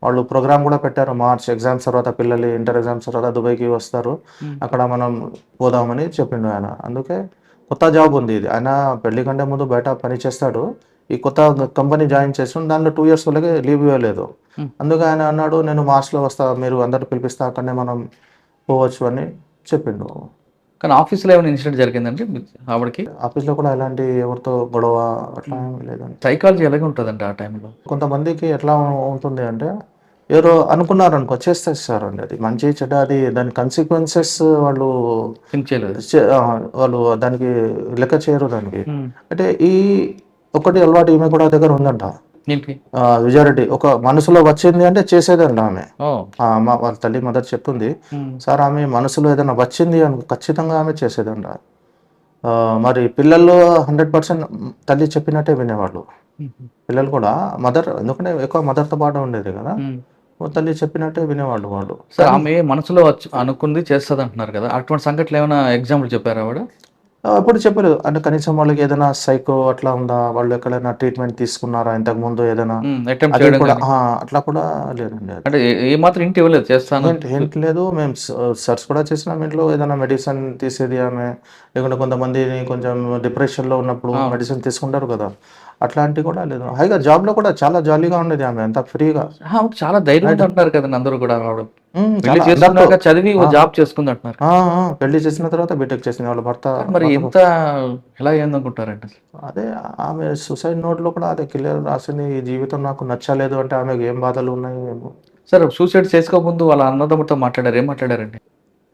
వాళ్ళు ప్రోగ్రామ్ కూడా పెట్టారు, మార్చ్ ఎగ్జామ్స్ తర్వాత పిల్లలు ఇంటర్ ఎగ్జామ్స్ తర్వాత దుబాయ్కి వస్తారు, అక్కడ మనం పోదామని చెప్పిండు ఆయన. అందుకే కొత్త జాబ్ ఉంది ఇది. ఆయన పెళ్లి కంటే ముందు బయట పని చేస్తాడు, ఈ కొత్త కంపెనీ జాయిన్ చేస్తాం, దానిలో 2 years వాళ్ళకి లీవ్ ఇవ్వలేదు. అందుకే ఆయన అన్నాడు, నేను మార్చ్లో వస్తా, మీరు అందరు పిలిపిస్తా, అక్కడనే మనం పోవచ్చు అని చెప్పిండు. కానీ ఆఫీస్లో ఏమైనా ఇన్సిడెంట్ జరిగిందండి ఆవిడకి? ఆఫీస్లో కూడా ఎలాంటి ఎవరితో గొడవ అట్లా లేదండి. సైకాలజీ ఎలాగ ఉంటుందండి ఆ టైంలో? కొంతమందికి ఎట్లా ఉంటుంది అంటే ఎవరో అనుకున్నారు అనుకో చేస్తారండి, అది మంచి చెడ్డ, అది దాని కన్సిక్వెన్సెస్ వాళ్ళు వాళ్ళు దానికి లెక్క చేయరు దానికి. అంటే ఈ ఒకటి అలవాటు ఈమె కూడా దగ్గర ఉందంట, విజయారెడ్డి. ఒక మనసులో వచ్చింది అంటే చేసేదండి ఆమె. వాళ్ళ తల్లి మదర్ చెప్తుంది, సార్ ఆమె మనసులో ఏదైనా వచ్చింది అని ఖచ్చితంగా ఆమె చేసేదంట. మరి పిల్లలు 100% తల్లి చెప్పినట్టే వినేవాళ్ళు పిల్లలు కూడా. మదర్ ఎందుకంటే ఎక్కువ మదర్తో పాటు ఉండేది కదా, తల్లి చెప్పినట్టే వినేవాళ్ళు వాళ్ళు. సార్ ఆమె మనసులో అనుకుంది చేస్తుంది అంటున్నారు కదా, అటువంటి సంఘటనలు ఏమైనా ఎగ్జాంపుల్ చెప్పారా ఆవిడ? అప్పుడు చెప్పలేదు. అంటే కనీసం వాళ్ళకి ఏదైనా సైకో అట్లా ఉందా, వాళ్ళు ఎక్కడైనా ట్రీట్మెంట్ తీసుకున్నారా ఇంతకు ముందు ఏదైనా, అట్లా కూడా లేదండి. అంటే ఏ మాత్రం ఇంటి ఇవ్వలేదు, చేస్తాను హింట్ లేదు. మేము సర్చ్ కూడా చేసినాం, ఇంట్లో ఏదైనా మెడిసిన్ తీసేది ఆమె, లేకుంటే కొంతమందిని కొంచెం డిప్రెషన్లో ఉన్నప్పుడు మెడిసిన్ తీసుకుంటారు కదా, అట్లాంటివి కూడా లేదు. హైగా జాబ్లో కూడా చాలా జాలీగా ఉండేది ఆమె, అంత ఫ్రీగా. చాలా ధైర్యం అంటున్నారు కదా అందరూ కూడా. చదివి జాబ్ చేసుకుంది అంటున్నారు. పెళ్లి చేసిన తర్వాత బీటెక్ చేసింది వాళ్ళ భర్త. మరి ఎంత ఎలా ఏందనుకుంటారండి? అదే ఆమె సూసైడ్ నోట్లో కూడా అదే క్లియర్ రాసింది, ఈ జీవితం నాకు నచ్చలేదు అంటే ఆమెకు ఏం బాధలు ఉన్నాయి ఏమో. సార్ సూసైడ్ చేసుకోకముందు వాళ్ళ అన్నదమ్ముతో మాట్లాడారు, ఏం మాట్లాడారండి?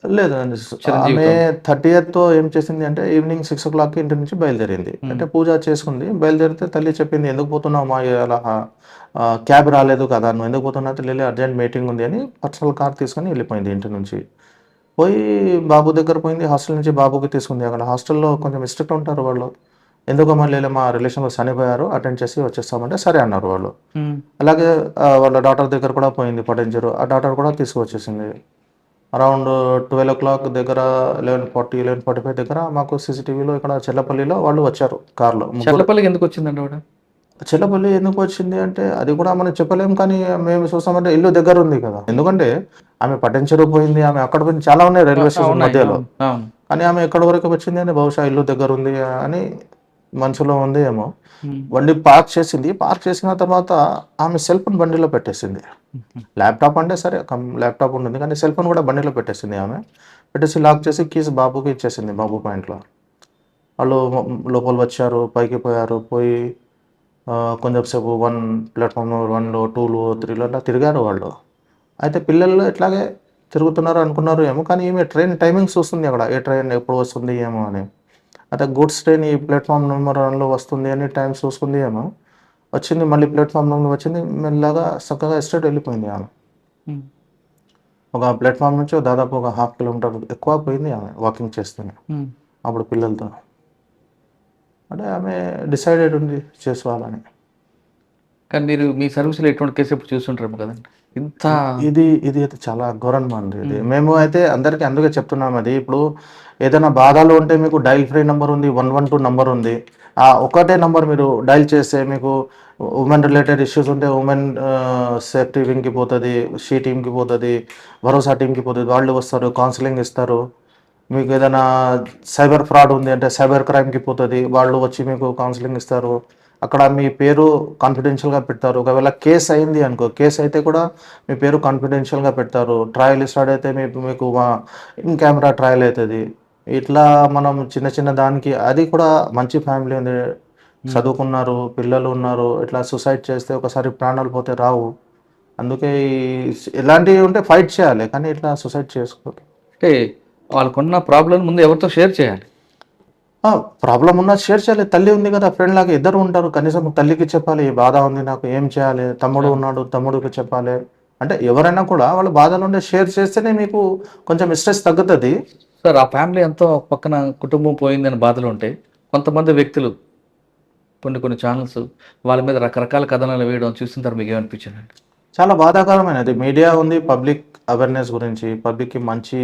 లేదండి. చిరంజీవితో. ఆమె 30th ఏం చేసింది అంటే ఈవినింగ్ 6 o'clock ఇంటి నుంచి బయలుదేరింది. అంటే పూజ చేసుకుంది. బయలుదేరితే తల్లి చెప్పింది, ఎందుకు పోతున్నావు మా అలా క్యాబ్ రాలేదు కదా, నువ్వు ఎందుకు పోతున్నావు అంటే, లేదు అర్జెంట్ మీటింగ్ ఉంది అని పర్సనల్ కార్ తీసుకొని వెళ్ళిపోయింది ఇంటి నుంచి. పోయి బాబు దగ్గర పోయింది. హాస్టల్ నుంచి బాబుకి తీసుకుంది. అక్కడ హాస్టల్లో కొంచెం స్ట్రిక్ట్ ఉంటారు వాళ్ళు. ఎందుకమ్మా లేలే మా రిలేషన్లో చనిపోయారు, అటెండ్ చేసి వచ్చేస్తామంటే సరే అన్నారు వాళ్ళు. అలాగే వాళ్ళ డాటర్ దగ్గర కూడా పోయింది పటంజరు. ఆ డాటర్ కూడా తీసుకువచ్చేసింది. అరౌండ్ 12 o'clock దగ్గర 11:40, 11:45 దగ్గర మాకు సీసీటీవీలో ఇక్కడ చెల్లపల్లిలో వాళ్ళు వచ్చారు కార్లో. చెర్లపల్లికి ఎందుకు వచ్చిందండి ఆవిడ? చెల్లపల్లి ఎందుకు వచ్చింది అంటే అది కూడా మనం చెప్పలేం, కానీ మేము చూస్తామంటే ఇల్లు దగ్గర ఉంది కదా. ఎందుకంటే ఆమె పట్టణచెరు పోయింది, ఆమె అక్కడ పోయింది, చాలా ఉన్నాయి రైల్వే స్టేషన్ మధ్యలో. అవును. కానీ ఆమె ఎక్కడి వరకు వచ్చింది అంటే బహుశా ఇల్లు దగ్గర ఉంది అని మనసులో ఉంది ఏమో. బండి పార్క్ చేసింది. పార్క్ చేసిన తర్వాత ఆమె సెల్ ఫోన్ బండిలో పెట్టేసింది. ల్యాప్టాప్ అంటే సరే ల్యాప్టాప్ ఉంటుంది, కానీ సెల్ ఫోన్ కూడా బండిలో పెట్టేసింది ఆమె. పెట్టేసి లాక్ చేసి కీస్ బాబుకి ఇచ్చేసింది బాబు పాయింట్లో. వాళ్ళు లోపల వచ్చారు, పైకి పోయారు. పోయి కొంచెం సేపు ప్లాట్ఫామ్ నెంబర్ 1లో 2లో 3లో అట్లా తిరిగారు వాళ్ళు. అయితే పిల్లలు ఇట్లాగే తిరుగుతున్నారు అనుకున్నారు ఏమో, కానీ ఈమె ట్రైన్ టైమింగ్స్ చూస్తుంది అక్కడ, ఏ ట్రైన్ ఎప్పుడు వస్తుంది ఏమో అని. అయితే గుడ్స్ ట్రైన్ ఈ ప్లాట్ఫామ్ నెంబర్ 1లో వస్తుంది అని టైమ్స్ చూసుకుంది ఏమో. వచ్చింది, మళ్ళీ ప్లాట్ఫామ్ నెంబర్ వచ్చింది, మెల్లగా చక్కగా ఎస్టేట్ వెళ్ళిపోయింది ఆమె. ఒక ప్లాట్ఫామ్ నుంచి దాదాపు ఒక 1/2 kilometer ఎక్కువ పోయింది ఆమె వాకింగ్ చేస్తూనే అప్పుడు పిల్లలతో. అంటే ఆమె డిసైడెడ్ ఉంది చేసుకోవాలని. కానీ మీరు మీ సర్వీస్లో ఎటువంటి కేసు ఎప్పుడు చూస్తుంటారు కదండి ఇంత. ఇది అయితే చాలా ఘోరం అండి. ఇది మేము అయితే అందరికీ అందుకే చెప్తున్నాం. అది ఇప్పుడు ఏదైనా బాధలు ఉంటే మీకు డైల్ ఫ్రీ నెంబర్ ఉంది, 112 నెంబర్ ఉంది. ఆ ఒకటే నెంబర్ మీరు డైల్ చేస్తే మీకు ఉమెన్ రిలేటెడ్ ఇష్యూస్ ఉంటే ఉమెన్ సేఫ్టీ వింగ్కి పోతుంది, షీ టీమ్కి పోతుంది, భరోసా టీమ్కి పోతుంది. వాళ్ళు వస్తారు, కౌన్సిలింగ్ ఇస్తారు. మీకు ఏదైనా సైబర్ ఫ్రాడ్ ఉంది అంటే సైబర్ క్రైమ్కి పోతుంది, వాళ్ళు వచ్చి మీకు కౌన్సిలింగ్ ఇస్తారు. అక్కడ మీ పేరు కాన్ఫిడెన్షియల్గా పెడతారు. ఒకవేళ కేసు అయింది అనుకో, కేసు అయితే కూడా మీ పేరు కాన్ఫిడెన్షియల్గా పెడతారు. ట్రయల్ స్టార్ట్ అయితే మీకు ఇన్ కెమెరా ట్రయల్ అవుతుంది. ఇట్లా మనం చిన్న చిన్న దానికి, అది కూడా మంచి ఫ్యామిలీ ఉంది, చదువుకున్నారు, పిల్లలు ఉన్నారు. ఇట్లా సూసైడ్ చేస్తే ఒకసారి ప్రాణాలు పోతే రావు. అందుకే ఇలాంటివి ఉంటే ఫైట్ చేయాలి, కానీ ఇట్లా సూసైడ్ చేసుకోరు. అంటే వాళ్ళకున్న ప్రాబ్లం ముందు ఎవరితో షేర్ చేయాలి. ప్రాబ్లం ఉన్నా షేర్ చేయాలి. తల్లి ఉంది కదా, ఫ్రెండ్ లాగా ఇద్దరు ఉంటారు. కనీసం తల్లికి చెప్పాలి, ఈ బాధ ఉంది నాకు, ఏం చేయాలి. తమ్ముడు ఉన్నాడు, తమ్ముడికి చెప్పాలి. అంటే ఎవరైనా కూడా వాళ్ళ బాధలు ఉంటే షేర్ చేస్తేనే మీకు కొంచెం స్ట్రెస్ తగ్గుతుంది. సార్ ఆ ఫ్యామిలీ ఎంతో పక్కన కుటుంబం పోయిందని బాధలు ఉంటే కొంతమంది వ్యక్తులు కొన్ని ఛానల్స్ వాళ్ళ మీద రకరకాల కథనాలు వేయడం చూస్తుంటారు, మీకు ఏమనిపించిందండి? చాలా బాధాకరమైనది. మీడియా ఉంది పబ్లిక్ అవేర్నెస్ గురించి, పబ్లిక్కి మంచి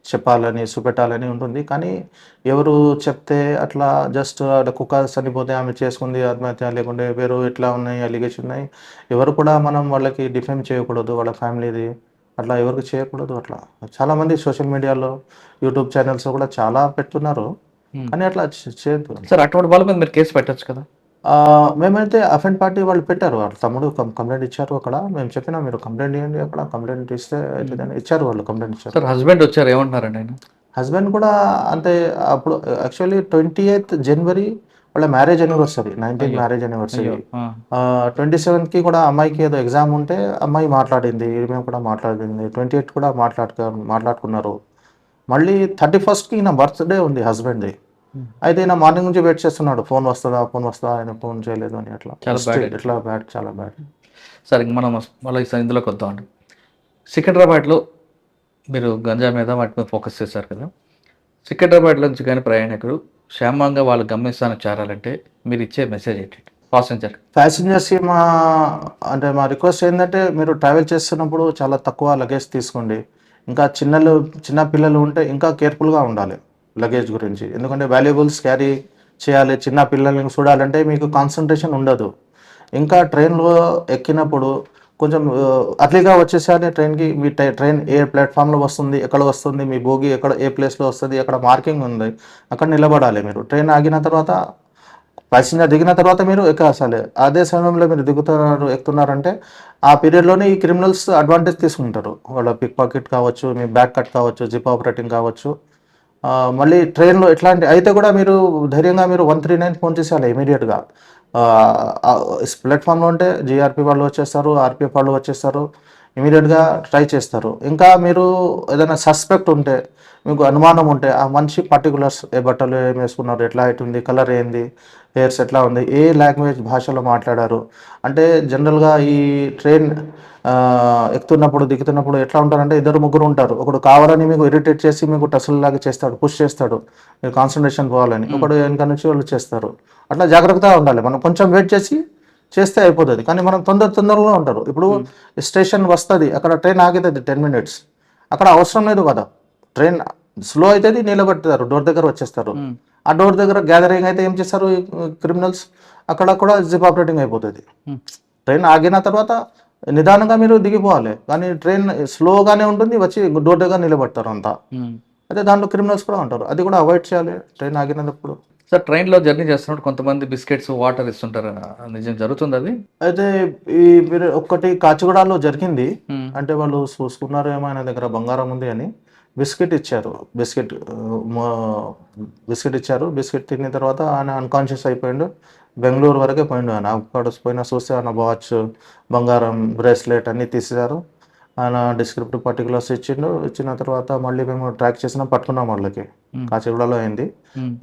చెప్పాలని చూపెట్టాలని ఉంటుంది. కానీ ఎవరు చెప్తే అట్లా జస్ట్ కుక్క చనిపోతే ఆమె చేసుకుంది ఆత్మహత్య, లేకుంటే వేరు ఇట్లా ఉన్నాయి అలిగేషన్ ఉన్నాయి, ఎవరు కూడా మనం వాళ్ళకి డిఫెమ్ చేయకూడదు, వాళ్ళ ఫ్యామిలీది అట్లా ఎవరికి చేయకూడదు. అట్లా చాలామంది సోషల్ మీడియాలో యూట్యూబ్ ఛానల్స్ కూడా చాలా పెడుతున్నారు, కానీ అట్లా చేయొద్దు. సార్ అటువంటి వాళ్ళ మీద మీరు కేసు పెట్టచ్చు కదా? మేమైతే అఫెండ్ పార్టీ వాళ్ళు పెట్టారు, వాళ్ళ తమ్ముడు కంప్లైంట్ ఇచ్చారు. అక్కడ మేము చెప్పినా మీరు కంప్లైంట్ ఇవ్వండి, అక్కడ కంప్లైంట్ ఇస్తే ఇచ్చారు, వాళ్ళు కంప్లైంట్ ఇచ్చారు. సార్ హస్బెండ్ వచ్చారు, ఏమంటున్నారండి ఆయన? హస్బెండ్ కూడా అంతే. అప్పుడు యాక్చువల్లీ 28th January వాళ్ళ marriage anniversary, 19th marriage anniversary. 27th కూడా అమ్మాయికి ఏదో ఎగ్జామ్ ఉంటే అమ్మాయి మాట్లాడింది, మేము కూడా మాట్లాడింది. 28th కూడా మాట్లాడుకున్నారు. మళ్ళీ 31st ఈయన బర్త్డే ఉంది హస్బెండ్ది. అయితే ఈయన మార్నింగ్ నుంచి వెయిట్ చేస్తున్నాడు, ఫోన్ వస్తుందా ఆయన ఫోన్ చేయలేదు అని. అట్లా చాలా బ్యాడ్, చాలా బ్యాడ్. సార్ ఇంక మనం మళ్ళీ ఇందులోకి వద్దామండి. సికింద్రాబాద్లో మీరు గంజా మీద వాటి మీద ఫోకస్ చేశారు కదా. సికింద్రాబాద్ నుంచి కానీ ప్రయాణికుడు క్షేమంగా వాళ్ళ గమ్యస్థానం చేరాలంటే మీరు ఇచ్చే మెసేజ్ ఏంటి ప్యాసింజర్స్కి? మా రిక్వెస్ట్ ఏంటంటే మీరు ట్రావెల్ చేస్తున్నప్పుడు చాలా తక్కువ లగేజ్ తీసుకోండి. ఇంకా చిన్న పిల్లలు ఉంటే ఇంకా కేర్ఫుల్గా ఉండాలి లగేజ్ గురించి. ఎందుకంటే వాల్యుబుల్స్ క్యారీ చేయాలి, చిన్న పిల్లల్ని చూడాలంటే మీకు కాన్సన్ట్రేషన్ ఉండదు. ఇంకా ట్రైన్లో ఎక్కినప్పుడు కొంచెం అర్లీగా వచ్చేసారి ట్రైన్కి. మీ ట్రైన్ ఏ ప్లాట్ఫామ్లో వస్తుంది, ఎక్కడ వస్తుంది, మీ బోగి ఎక్కడ ఏ ప్లేస్లో వస్తుంది, అక్కడ మార్కింగ్ ఉంది, అక్కడ నిలబడాలి మీరు. ట్రైన్ ఆగిన తర్వాత ప్యాసింజర్ దిగిన తర్వాత మీరు ఎక్కాలి. అదే సమయంలో మీరు ఎక్కుతున్నారంటే ఆ పీరియడ్లోనే ఈ క్రిమినల్స్ అడ్వాంటేజ్ తీసుకుంటారు. వాళ్ళ పిక్ పాకెట్ కావచ్చు, మీ బ్యాగ్ కట్ కావచ్చు, జిప్ ఆపరేటింగ్ కావచ్చు. మళ్ళీ ట్రైన్లో ఎట్లాంటి అయితే కూడా మీరు ధైర్యంగా మీరు 139 ఫోన్ చేసేయాలి ఇమీడియట్గా. ప్లాట్ఫామ్లో ఉంటే జీఆర్పీ వాళ్ళు వచ్చేస్తారు, ఆర్పిఎఫ్ వాళ్ళు వచ్చేస్తారు. ఇమీడియట్గా ట్రై చేస్తారు. ఇంకా మీరు ఏదైనా సస్పెక్ట్ ఉంటే, మీకు అనుమానం ఉంటే, ఆ మనిషి పర్టికులర్స్ ఏ బట్టలు ఏం వేసుకున్నారు, ఎట్లా హైట్ ఉంది, కలర్ ఏంది, హెయిర్స్ ఎట్లా ఉంది, ఏ లాంగ్వేజ్ భాషలో మాట్లాడారు. అంటే జనరల్గా ఈ ట్రైన్ ఎక్కుతున్నప్పుడు దిగుతున్నప్పుడు ఎట్లా ఉంటారంటే ఇద్దరు ముగ్గురు ఉంటారు. ఒకడు కావాలని మీకు ఇరిటేట్ చేసి మీకు టస్సులు లాగా చేస్తాడు, పుష్ చేస్తాడు, మీరు కాన్సన్ట్రేషన్ పోవాలని. ఒకడు వెనక నుంచి వాళ్ళు చేస్తారు. అట్లా జాగ్రత్తగా ఉండాలి. మనం కొంచెం వెయిట్ చేస్తే అయిపోతుంది. కానీ మనం తొందరగా ఉంటారు. ఇప్పుడు స్టేషన్ వస్తుంది, అక్కడ ట్రైన్ ఆగుతుంది 10 minutes, అక్కడ అవసరం లేదు కదా. ట్రైన్ స్లో అవుతుంది, నిలబెడతారు, డోర్ దగ్గర వచ్చేస్తారు. ఆ డోర్ దగ్గర గ్యాదరింగ్ అయితే ఏం చేస్తారు క్రిమినల్స్, అక్కడ కూడా జిప్ ఆపరేటింగ్ అయిపోతుంది. ట్రైన్ ఆగిన తర్వాత నిదానంగా మీరు దిగిపోవాలి. కానీ ట్రైన్ స్లోగానే ఉంటుంది, వచ్చి డోర్ దగ్గర నిలబెడతారు అంతా. అయితే దాంట్లో క్రిమినల్స్ కూడా ఉంటారు. అది కూడా అవాయిడ్ చేయాలి ట్రైన్ ఆగినప్పుడు. సార్ ట్రైన్లో జర్నీ చేస్తున్నప్పుడు కొంతమంది బిస్కెట్స్ వాటర్ ఇస్తుంటారు, నిజం జరుగుతుంది అది? అయితే ఈ మీరు ఒక్కటి కాచిగూడలో జరిగింది. అంటే వాళ్ళు చూసుకున్నారు ఏమో, ఆయన దగ్గర బంగారం ఉంది అని బిస్కెట్ ఇచ్చారు. బిస్కెట్ ఇచ్చారు. బిస్కెట్ తిన్న తర్వాత ఆయన అన్కాన్షియస్ అయిపోయిండు. బెంగళూరు వరకే పోయిండు ఆయన. అక్కడ పోయినా చూస్తే ఆయన వాచ్, బంగారం, బ్రేస్లెట్ అన్నీ తీసేశారు. ఆయన డిస్క్రిప్టివ్ పర్టికులర్స్ ఇచ్చిన తర్వాత మళ్ళీ మేము ట్రాక్ చేసినా పట్టుకున్నాం వాళ్ళకి. కాచిగూడలో అయింది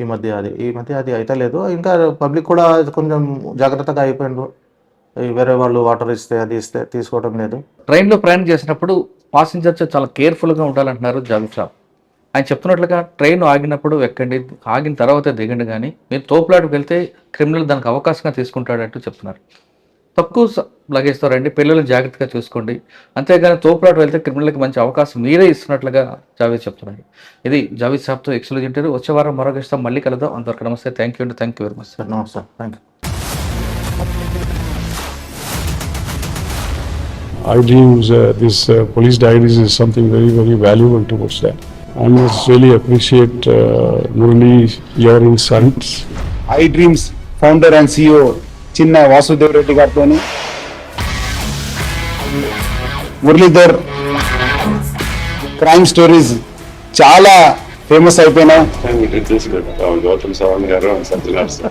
ఈ మధ్య అది అయితే లేదు. ఇంకా పబ్లిక్ కూడా కొంచెం జాగ్రత్తగా అయిపోయిండు. వేరే వాళ్ళు వాటర్ ఇస్తే అది ఇస్తే తీసుకోవడం లేదు. ట్రైన్లో ప్రయాణం చేసినప్పుడు పాసింజర్స్ చాలా కేర్ఫుల్గా ఉండాలంటున్నారు జావేద్ సాబ్. ఆయన చెప్తున్నట్లుగా ట్రైన్ ఆగినప్పుడు ఎక్కండి, ఆగిన తర్వాత దిగండి, కానీ మీరు తోపులాటకు వెళ్తే క్రిమినల్ దానికి అవకాశంగా తీసుకుంటాడంటూ చెప్తున్నారు. తక్కువ లగేజ్తో రండి, పిల్లలను జాగ్రత్తగా చూసుకోండి, అంతేగాని తోపులాట వెళ్తే క్రిమినల్కి మంచి అవకాశం మీరే ఇస్తున్నట్లుగా జావేద్ చెప్తున్నారు. ఇది జావేద్ సాబ్తో ఎక్స్క్లూజివ్ ఇంటర్వ్యూ. వచ్చే వారం మరో గెస్ట్తో మళ్ళీ కలుద్దాం. అంతవరకు నమస్తే. Thank you very much sir. నమస్తే, thank you. I dreams, this police diaries is something very, very valuable towards that. I must really appreciate Murali, your insights. I dreams founder and CEO చిన్న వాసుదేవ్ రెడ్డి గారితో Muralidhar crime stories చాలా famous అయిపోయినాయి. Gautam Savan garu and Satyanar sir.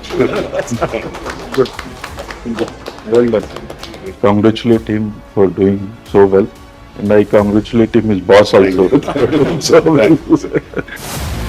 Good. Well done. I congratulate him for doing so well, and I congratulate him his boss also. So well.